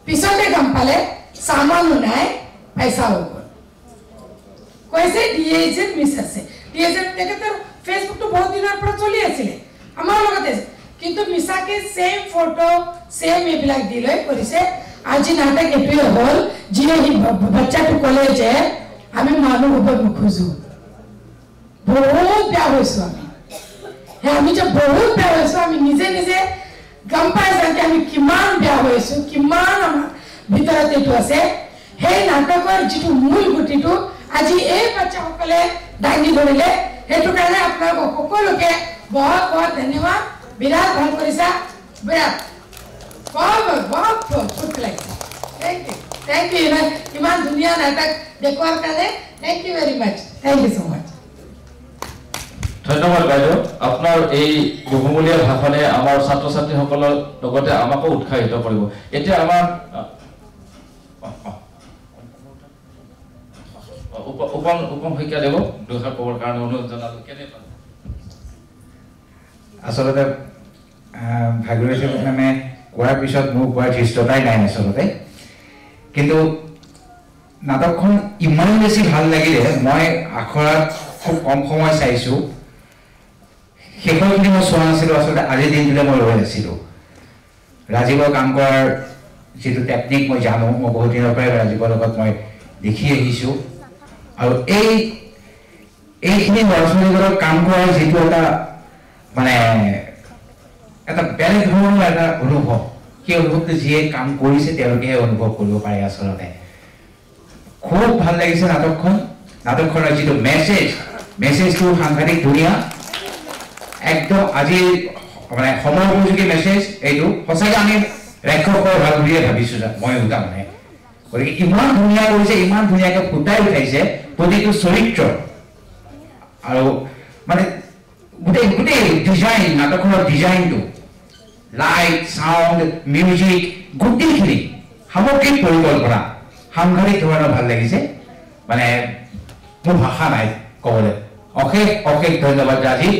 পিছতে গম পালে সামানো নাই पैसा होगा कैसे डीएजे मिस আছে डीएजे তেখেতৰ ফেসবুক তো বহুত দিনৰ পৰা চলি আছিল আমাৰ লগতে কিন্তু মিছাকে সেম ফটো সেম এবিলাক দিলৈ কৰিছে আজি নাটক এপিল হল যিয়ে বাচ্চাটো কলেজে আমি মানুহ হ'ব খুজু বহুত বেয়া হৈছো আমি যে বহুত বেয়া হৈছো আমি নিজে গম পাই যে আমি কিমান বেয়া হৈছো কিমান আমাৰ ভিতৰত এইটো আছে সেই নাটকৰ যিটো মূল গুটিটো আজি এই বাচ্চাসকলে দাঙি ধৰিলে সেইটো কাৰণে আপোনালোক সকলোকে বহুত বহুত ধন্যবাদ বিৰাট ভাল কৰিছা বিৰাট বহুত ফুট লাগিছে থেংক ইউ ইমান ধুনীয়া নাটক দেখুৱাৰ কাৰণে thank you very much thank you so' much ধন্যবাদ বাইদেউ আপোনাৰ এই বহুমূলীয়া ভাষণে আমাৰ ছাত্ৰ ছাত্ৰীসকলৰ লগতে আমাকো উৎসাহিত কৰিব এতিয়া আমাৰ উপম শিক্ষা দেব দুখাৰ ক'বৰ কাৰণে অনুৰোধ জনালো কেনে আচলতে ভাগৱতী মানে কোৱাৰ পিছত মোৰ কোৱাৰ ধৃষ্টতাই নাই আচলতে কিন্তু নাটকখন ইমান বেছি ভাল লাগিলে মই আখৰাত খুব কম সময় চাইছো শেষৰখিনি মই চোৱা নাছিলো আচলতে আজিৰ দিনটোলৈ মই ৰৈ আছিলো ৰাজীৱৰ কাম কৰাৰ যিটো টেকনিক মই জানো মই বহুত দিনৰ পৰাই ৰাজীৱৰ লগত মই দেখি আহিছো আৰু এইখিনি ল'ৰা ছোৱালীবোৰৰ কাম কৰাৰ যিটো এটা মানে এটা বেলেগ ধৰণৰ এটা অনুভৱ সেই অনুভৱটো যিয়ে কাম কৰিছে তেওঁলোকেহে অনুভৱ কৰিব পাৰে আচলতে খুব ভাল লাগিছে নাটকখনৰ যিটো মেছেজটো সাংঘাতিক ধুনীয়া একদম আজি মানে সময় উপযোগী মেছেজ এইটো সঁচাকৈ আমি ৰাক্ষসৰ ভাল বুলিয়ে ভাবিছো মই তাৰমানে গতিকে ইমান ধুনীয়া কৰিছে ইমান ধুনীয়াকৈ ফুটাই উঠাইছে প্ৰতিটো চৰিত্ৰ আৰু মানে গোটেই ডিজাইন নাটকখনৰ ডিজাইনটো লাইট সাউন্ড মিউজিক গোটেইখিনি সামগ্ৰিক পৰিকল্পনা সাংঘাতিক ধৰণৰ ভাল লাগিছে মানে মোৰ ভাষা নাই ক'বলৈ অশেষ ধন্যবাদ আজি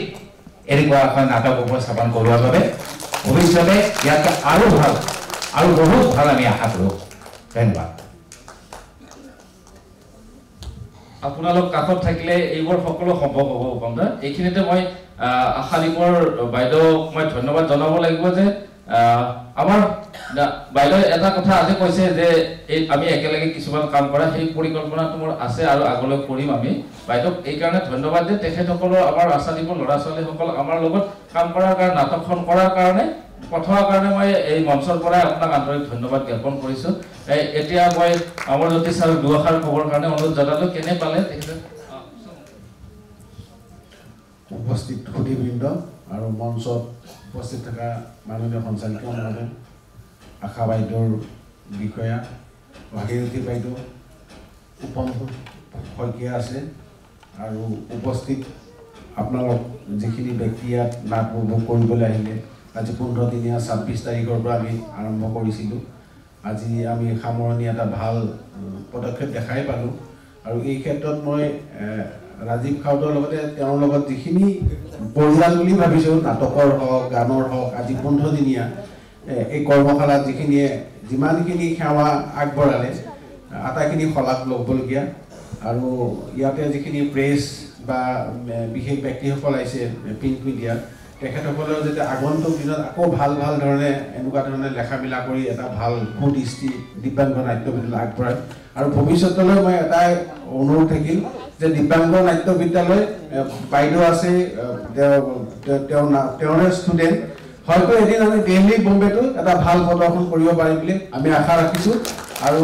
এনেকুৱা এখন নাটক উপস্থাপন কৰোৱাৰ বাবে ভৱিষ্যতে ইয়াত আৰু ভাল আৰু বহুত ভাল আমি আশা কৰোঁ ধন্যবাদ আপোনালোক কাষত থাকিলে এইবোৰ সকলো সম্ভৱ হ'ব উপমদা এইখিনিতে মই আশাদীপৰ বাইদেউক মই ধন্যবাদ জনাব লাগিব যে আমাৰ বাইদেউ এটা কথা আজি কৈছে যে এই আমি একেলগে কিছুমান কাম কৰা সেই পৰিকল্পনাটো মোৰ আছে আৰু আগলৈ কৰিম আমি বাইদেউক এই কাৰণে ধন্যবাদ যে তেখেতসকলৰ আমাৰ আশাদীপৰ ল'ৰা ছোৱালীসকল আমাৰ লগত কাম কৰাৰ কাৰণে নাটকখন কৰাৰ কাৰণে পঠোৱাৰ কাৰণে মই এই মঞ্চৰ পৰাই আপোনাক আন্তৰিক ধন্যবাদ জ্ঞাপন কৰিছোঁ এতিয়া মই অমৰজ্যোতি ছাৰ দুআষাৰ খবৰ কাৰণে অনুৰোধ জনালো কেনে পালে উপস্থিত সুধীবৃন্দ আৰু মঞ্চত উপস্থিত থকা মাননীয় সঞ্চালক মহোদয় আশা বাইদেউৰ বিষয়া ভাগীৰথী বাইদেউ উপম শইকীয়া আছে আৰু উপস্থিত আপোনালোক যিখিনি ব্যক্তি ইয়াত নাট উপভোগ কৰিবলৈ আহিলে আজি 15 দিনীয়া 26 তাৰিখৰ পৰা আমি আৰম্ভ কৰিছিলোঁ আজি আমি সামৰণি এটা ভাল পদক্ষেপ দেখাই পালোঁ আৰু এই ক্ষেত্ৰত মই ৰাজীৱ খাউতৰ লগতে তেওঁৰ লগত যিখিনি পৰিয়াল বুলি ভাবিছোঁ নাটকৰ হওক গানৰ হওক আজি 15 দিনীয়া এই কৰ্মশালাত যিখিনিয়ে যিমানখিনি সেৱা আগবঢ়ালে আটাইখিনি শলাগ ল'বলগীয়া আৰু ইয়াতে যিখিনি প্ৰেছ বা বিশেষ ব্যক্তিসকল আহিছে প্ৰিণ্ট মিডিয়া তেখেতসকলেও যাতে আগন্তুক দিনত আকৌ ভাল ভাল ধৰণে এনেকুৱা ধৰণে লেখা মেলা কৰি এটা ভাল সুদৃষ্টি দিব্যাংগ নাট্য বিদ্যালয় আগবঢ়ায় আৰু ভৱিষ্যতলৈ মই এটাই অনুৰোধ থাকিল যে দিব্যাংগ নাট্য বিদ্যালয় বাইদেউ আছে তেওঁৰে ষ্টুডেণ্ট হয়তো এদিন আমি দিল্লী বম্বেটো এটা ভাল প্ৰদৰ্শন কৰিব পাৰিম বুলি আমি আশা ৰাখিছোঁ আৰু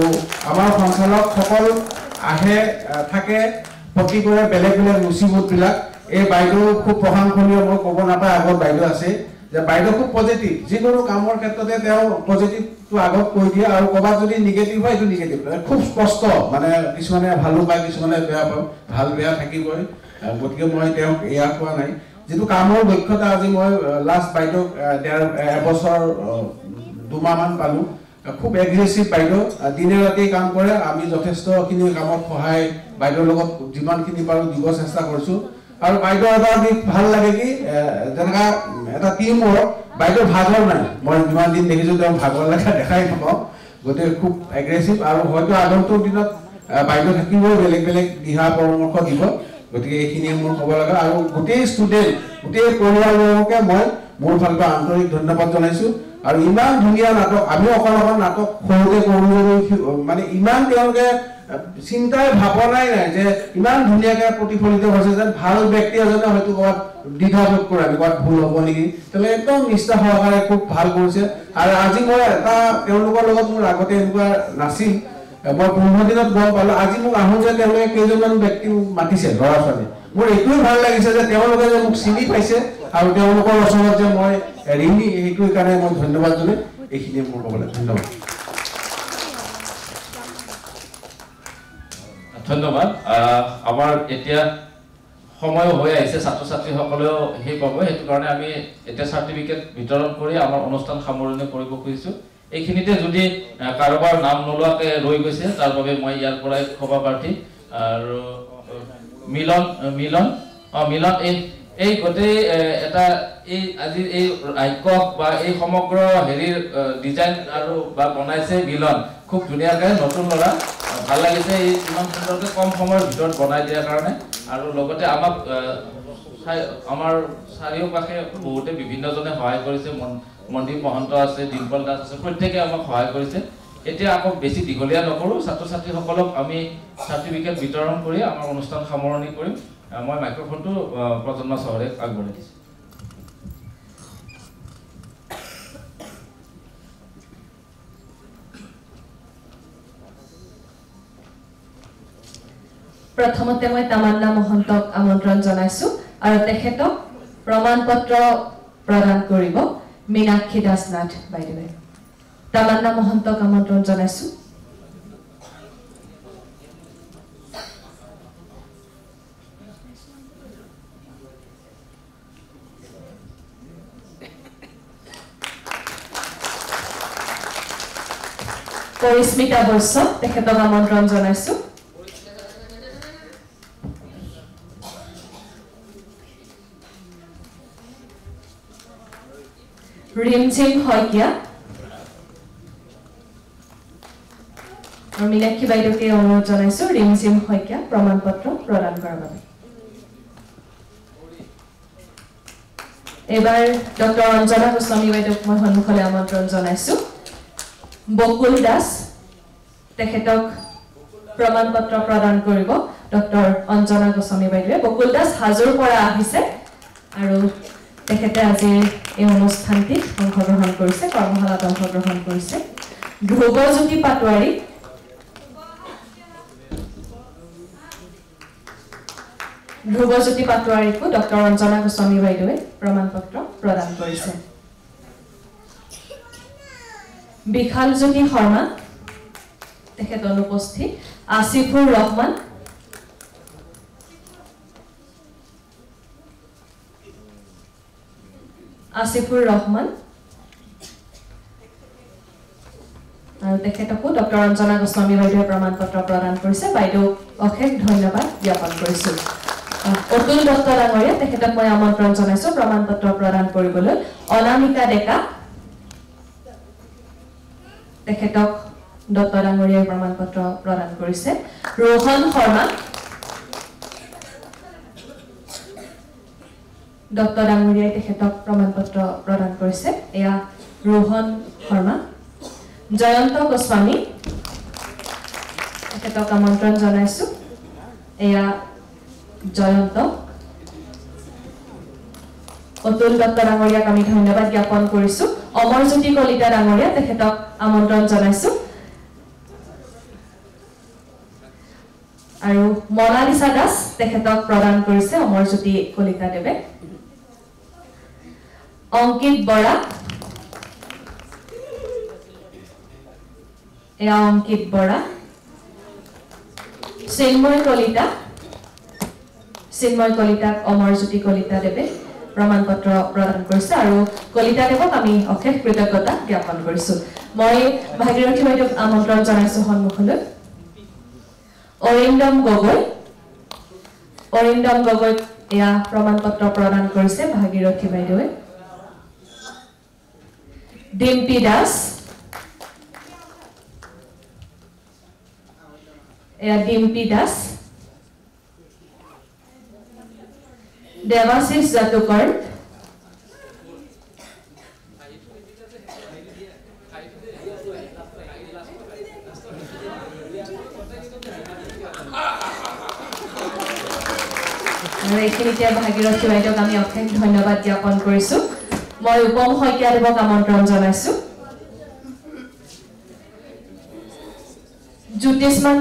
আমাৰ সঞ্চালকসকল আহে থাকে প্ৰতিটোৰে বেলেগ বেলেগ ৰুচিবোধবিলাক এই বাইদেউ খুব প্ৰশংসনীয় মই ক'ব নাপায় আগত বাইদেউ আছে যে বাইদেউ খুব পজিটিভ যিকোনো কামৰ ক্ষেত্ৰতে তেওঁ পজিটিভটো আগত কৈ দিয়ে আৰু ক'ৰবাত যদি নিগেটিভ হয় এইটো নিগেটিভ খুব স্পষ্ট মানে কিছুমানে ভালো পায় কিছুমানে বেয়া পায় ভাল বেয়া থাকিবই গতিকে মই তেওঁক এয়া কোৱা নাই যিটো কামৰ দক্ষতা আজি মই লাষ্ট বাইদেউক এবছৰ 2 মাহমান পালোঁ খুব এগ্ৰেছিভ বাইদেউ দিনে ৰাতি কাম কৰে আমি যথেষ্টখিনি কামত সহায় বাইদেউৰ লগত যিমানখিনি পাৰোঁ দিব চেষ্টা কৰিছোঁ আৰু বাইদেউ এটা ভাল লাগে কি যেনেকা এটা টিম ৱৰ্ক বাইদেউ ভাগৰ নাই মই যিমান দিন দেখিছোঁ তেওঁ ভাগৰ লেখা দেখাই নাপাওঁ গতিকে খুব এগ্ৰেছিভ আৰু হয়তো আগন্তুক দিনত বাইদেউ থাকিবই বেলেগ বেলেগ দিহা পৰামৰ্শ দিব গতিকে এইখিনিয়ে মোৰ ক'ব লগা আৰু গোটেই ষ্টুডেণ্ট গোটেই পৰিয়ালবৰ্গকে মই মোৰ ফালৰ পৰা আন্তৰিক ধন্যবাদ জনাইছোঁ আৰু ইমান ধুনীয়া নাটক আমি অকল নাটক সৰুতে কৰোঁ মানে ইমান তেওঁলোকে চিন্তাই ভাৱনাই নাই যে ইমান ধুনীয়াকৈ প্ৰতিফলিত হৈছে যেন ভাল ব্যক্তি এজনে হয়তো ক'ৰবাত দ্বিধাবোধ কৰে আমি ক'ৰবাত ভুল হ'ব নেকি তেওঁলোকে একদম নিষ্ঠা সহকাৰে খুব ভাল কৰিছে আৰু আজি মই এটা তেওঁলোকৰ লগত মোৰ আগতে এনেকুৱা নাছিল মই 15 দিনত গম পালোঁ আজি মোক আহোঁ যে তেওঁলোকে কেইজনমান ব্যক্তি মাতিছে ল'ৰা ছোৱালী মোৰ এইটোৱে ভাল লাগিছে যে তেওঁলোকে যে মোক চিনি পাইছে আৰু তেওঁলোকৰ ওচৰত যে মই ঋণী সেইটোৰ কাৰণে মই ধন্যবাদ জনাই এইখিনিয়ে মোৰ ক'বলৈ ধন্যবাদ ধন্যবাদ আমাৰ এতিয়া সময় হৈ আহিছে ছাত্ৰ ছাত্ৰীসকলেও সেই পাব সেইটো কাৰণে আমি এতিয়া চাৰ্টিফিকেট বিতৰণ কৰি আমাৰ অনুষ্ঠান সামৰণি কৰিব খুজিছোঁ এইখিনিতে যদি কাৰোবাৰ নাম নোলোৱাকৈ ৰৈ গৈছে তাৰ বাবে মই ইয়াৰ পৰাই ক্ষমা প্ৰাৰ্থী আৰু মিলন এই গোটেই এটা এই আজি এই আইকক বা এই সমগ্ৰ হেৰিৰ ডিজাইন আৰু বা বনাইছে মিলন খুব ধুনীয়াকৈ নতুন ল'ৰা ভাল লাগিছে এই ইমান সুন্দৰকৈ কম সময়ৰ ভিতৰত বনাই দিয়াৰ কাৰণে আৰু লগতে আমাক আমাৰ চাৰিওকাষে বহুতে বিভিন্নজনে সহায় কৰিছে মনদীপ মহন্ত আছে ডিম্পল দাস আছে প্ৰত্যেকে আমাক সহায় কৰিছে এতিয়া আকৌ বেছি দীঘলীয়া নকৰোঁ ছাত্ৰ ছাত্ৰীসকলক আমি চাৰ্টিফিকেট বিতৰণ কৰি আমাৰ অনুষ্ঠান সামৰণি কৰিম মই মাইক্ৰফোনটো প্ৰজন্ম চহৰে আগবঢ়াই দিছোঁ প্ৰথমতে মই তামান্না মহন্তক আমন্ত্ৰণ জনাইছোঁ আৰু তেখেতক প্ৰমাণপত্ৰ প্ৰদান কৰিব মীনাক্ষী দাস নাথ বাইদেৱে তামান্না মহন্তক আমন্ত্ৰণ জনাইছোঁ পৰিস্মিতা বৈশ্য তেখেতক আমন্ত্ৰণ জনাইছোঁ ৰিমঝিম শইকীয়া আৰু মিনাক্ষী বাইদেউকে অনুৰোধ জনাইছো ৰিমজিম শইকীয়া প্ৰমাণ পত্ৰ প্ৰদান কৰাৰ বাবে এবাৰ ডক্টৰ অঞ্জনা গোস্বামী বাইদেউক মই সন্মুখলৈ আমন্ত্ৰণ জনাইছো বকুল দাস তেখেতক প্ৰমাণ পত্ৰ প্ৰদান কৰিব ডক্টৰ অঞ্জনা গোস্বামী বাইদেৱে বকুল দাস হাজোৰ পৰা আহিছে আৰু তেখেতে আজি এই অনুষ্ঠানটিত অংশগ্ৰহণ কৰিছে কৰ্মশালাত অংশগ্ৰহণ কৰিছে ধ্ৰুৱজ্যোতি পাটোৱাৰী পাটোৱাৰীকো ডক্টৰ অঞ্জনা গোস্বামী বাইদেৱে প্ৰমাণ পত্ৰ প্ৰদান কৰিছে বিশাল জ্যোতি শৰ্মা তেখেত অনুপস্থিত আসিফুৰ ৰহমান আৰু তেখেতকো ডক্টৰ অঞ্জনা গোস্বামী বাইদেৱে প্ৰমাণ পত্ৰ প্ৰদান কৰিছে বাইদেউ অশেষ ধন্যবাদ জ্ঞাপন কৰিছো অতুল দত্ত ডাঙৰীয়া তেখেতক মই আমন্ত্ৰণ জনাইছো প্ৰমাণ পত্ৰ প্ৰদান কৰিবলৈ অনামিকা ডেকা তেখেতক দত্ত ডাঙৰীয়াই প্ৰমাণ পত্ৰ প্ৰদান কৰিছে ৰোহন শৰ্মা দত্ত ডাঙৰীয়াই তেখেতক প্ৰমাণ পত্ৰ প্ৰদান কৰিছে এয়া ৰোহন শৰ্মা জয়ন্ত গোস্বামী তেখেতক আমন্ত্ৰণ জনাইছো এয়া জয়ন্ত অতুল দত্ত ডাঙৰীয়াক আমি ধন্যবাদ জ্ঞাপন কৰিছো অমৰজ্যোতি কলিতা ডাঙৰীয়া তেখেতক আমন্ত্ৰণ জনাইছো আৰু মনালিসা দাস তেখেতক প্ৰদান কৰিছে অমৰজ্যোতি কলিতা দেৱে অংকিত বৰা এয়া অংকিত বৰা চিন্ময় কলিতাক অমৰজ্যোতি কলিতা দেৱে প্ৰমাণ পত্ৰ প্ৰদান কৰিছে আৰু কলিতা দেৱক আমি অশেষ কৃতজ্ঞতা জ্ঞাপন কৰিছো মই ভাগীৰথী বাইদেউক আমন্ত্ৰণ জনাইছো সন্মুখলৈ অৰিন্দম গগৈ এয়া প্ৰমাণ পত্ৰ প্ৰদান কৰিছে ভাগীৰথী বাইদেৱে ডিম্পী দাস দেৱাশিষ জাতুকৰ এইখিনিতে ভাগীৰথী বাইদেউক আমি অশেষ ধন্যবাদ জ্ঞাপন কৰিছো মই উপম শইকীয়া দেৱক আমন্ত্ৰণ জনাইছো জ্যোতিষ্মান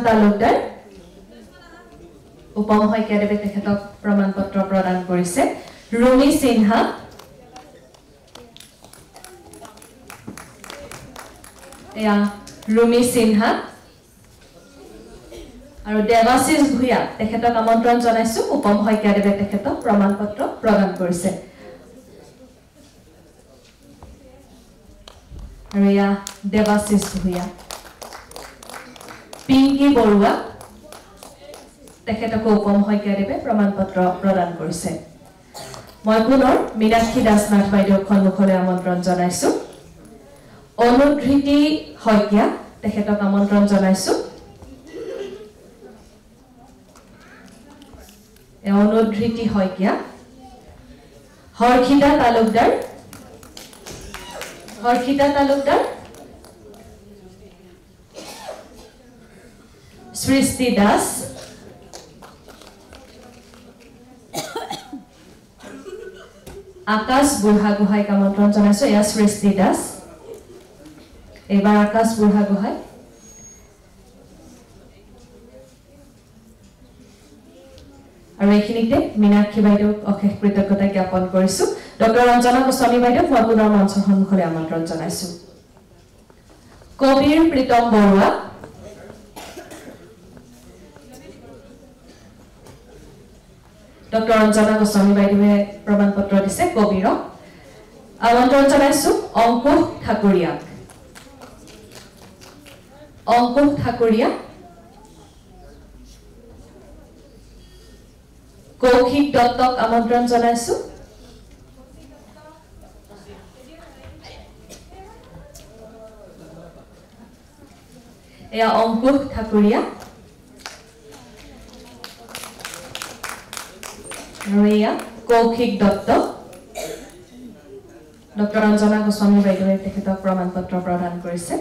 তালুকদাৰ উপম শইকীয়া দেৱে তেখেতক প্ৰমাণ পত্ৰ প্ৰদান কৰিছে ৰুমি সিনহা আৰু দেৱাশিষ ভূঞা তেখেতক আমন্ত্ৰণ জনাইছো উপম শইকীয়া দেৱে তেখেতক প্ৰমাণ পত্ৰ প্ৰদান কৰিছে আৰু এয়া দেৱাশিষ ভূঞা পিংকি বৰুৱা তেখেতকো উপম শইকীয়া দেৱে প্ৰমাণ পত্ৰ প্ৰদান কৰিছে মই পুনৰ মীনাক্ষী দাসনাথ বাইদেউক সন্মুখলৈ আমন্ত্ৰণ জনাইছো অনুধৃতি শইকীয়া তেখেতক আমন্ত্ৰণ জনাইছো অনুধৃতি শইকীয়া হৰ্ষিতা তালুকদাৰ সৃষ্টি দাস আকাশ বুঢ়াগোহাঁইক আমন্ত্ৰণ জনাইছো এয়া সৃষ্টি দাস এইবাৰ আকাশ বুঢ়াগোহাঁই আৰু এইখিনিতে মীনাক্ষী বাইদেউক অশেষ কৃতজ্ঞতা জ্ঞাপন কৰিছো ডক্টৰ অঞ্জনা গোস্বামী বাইদেউক মই পুনৰ মঞ্চৰ সন্মুখলৈ আমন্ত্ৰণ জনাইছো কবিৰ প্ৰীতম বৰুৱা ডক্টৰ অঞ্জনা গোস্বামী বাইদেৱে প্ৰমাণ পত্ৰ দিছে কবিৰক আমন্ত্ৰণ জনাইছো অংকুশ ঠাকুৰীয়া কৌশিক দত্তক আমন্ত্ৰণ জনাইছো এয়া অংকুশ ঠাকুৰীয়া আৰু এয়া কৌশিক দত্ত ডক্টৰ অঞ্জনা গোস্বামী বাইদেৱে তেখেতক প্ৰমাণ পত্ৰ প্ৰদান কৰিছে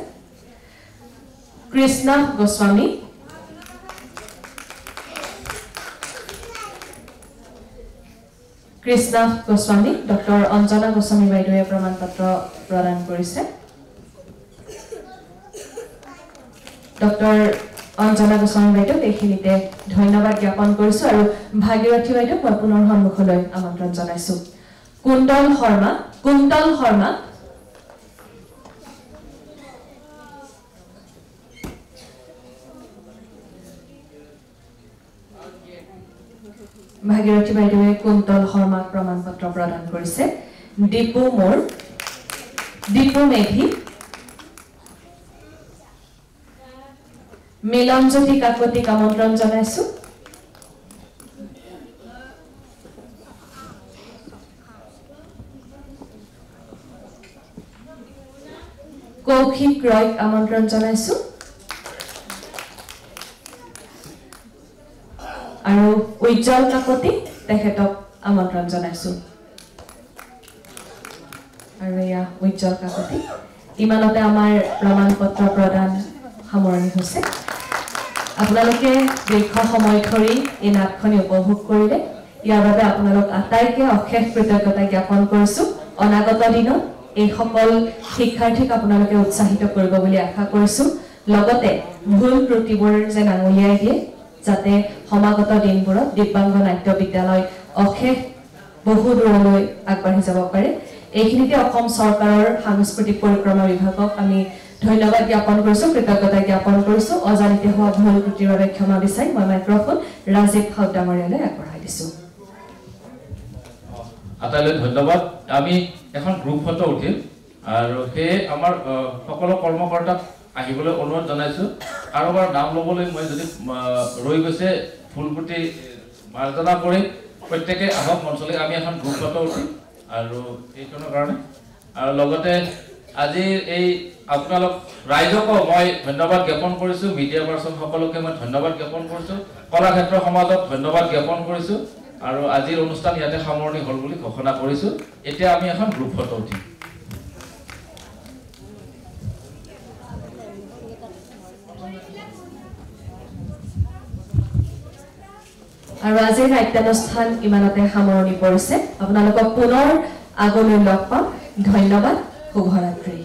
কৃষ্ণ গোস্বামী ডক্টৰ অঞ্জনা গোস্বামী বাইদেৱে প্ৰমাণ পত্ৰ প্ৰদান কৰিছে ডক্টৰ অঞ্জনা গোস্বামী বাইদেউক এইখিনিতে ধন্যবাদ জ্ঞাপন কৰিছো আৰু ভাগীৰথী বাইদেউক মই পুনৰ সন্মুখলৈ আমন্ত্ৰণ জনাইছো কুন্তল শৰ্মা ভাগীৰথী বাইদেৱে কুন্তল শৰ্মাক প্ৰমাণ পত্ৰ প্ৰদান কৰিছে দীপু মেধি মিলনজ্যোতি কাকতিক আমন্ত্ৰণ জনাইছো কৌশিক ৰয়ক আমন্ত্ৰণ জনাইছো আৰু উজ্জ্বল কাকতি তেখেতক আমন্ত্ৰণ জনাইছো আৰু এয়া উজ্জ্বল কাকতি ইমানতে আমাৰ প্ৰমাণ পত্ৰ প্ৰদান সামৰণি হৈছে আপোনালোকে দীৰ্ঘ সময় ধৰি এই নাটখনি উপভোগ কৰিলে ইয়াৰ বাবে আপোনালোক আটাইকে অশেষ কৃতজ্ঞতা জ্ঞাপন কৰিছো অনাগত দিনত এই সকল শিক্ষাৰ্থীক আপোনালোকে উৎসাহিত কৰিব বুলি আশা কৰিছো লগতে ভুল ত্ৰুটিবোৰ যেন আঙুলিয়াই দিয়ে যাতে সমাগত দিনবোৰত দিব্যাংগ নাট্য বিদ্যালয় অশেষ বহু দূৰলৈ আগবাঢ়ি যাব পাৰে এইখিনিতে অসম চৰকাৰৰ সাংস্কৃতিক পৰিক্ৰমা বিভাগক আমি ধন্যবাদ জ্ঞাপন কৰিছো কৃতজ্ঞতা জ্ঞাপন কৰিছো অজানিতে হোৱা ভুল ত্ৰুটিৰ বাবে ক্ষমা বিচাৰি মই মাইক্ৰফোন ৰাজীৱ খাউদ ডাঙৰীয়ালৈ আগবঢ়াই দিছো আটাইলৈ ধন্যবাদ আমি এখন গ্ৰুপ ফটো উঠিম আৰু সেই আমাৰ সকলো কৰ্মকৰ্তাক আহিবলৈ অনুৰোধ জনাইছো কাৰোবাৰ নাম ল'বলৈ মই যদি ৰৈ গৈছে ফুলপুটি মাৰ্জনা কৰি প্ৰত্যেকে আহক মঞ্চলৈ আমি এখন গ্ৰুপ ফটো উঠিম আৰু এইখনৰ কাৰণে আৰু লগতে আজি এই আপোনালোক ৰাইজকো মই ধন্যবাদ জ্ঞাপন কৰিছো মিডিয়া পাৰ্চন সকলোকে মই ধন্যবাদ জ্ঞাপন কৰিছো কলাক্ষেত্ৰ সমাজক ধন্যবাদ জ্ঞাপন কৰিছো আৰু আজিৰ অনুষ্ঠান ইয়াতে সামৰণি হ'ল বুলি ঘোষণা কৰিছো এতিয়া আমি এখন গ্ৰুপ ফটো উঠিম আৰু আজিৰ নাট্যানুষ্ঠান ইমানতে সামৰণি পৰিছে আপোনালোকক পুনৰ আগলৈ লগ পাম ধন্যবাদ শুভৰাত্ৰি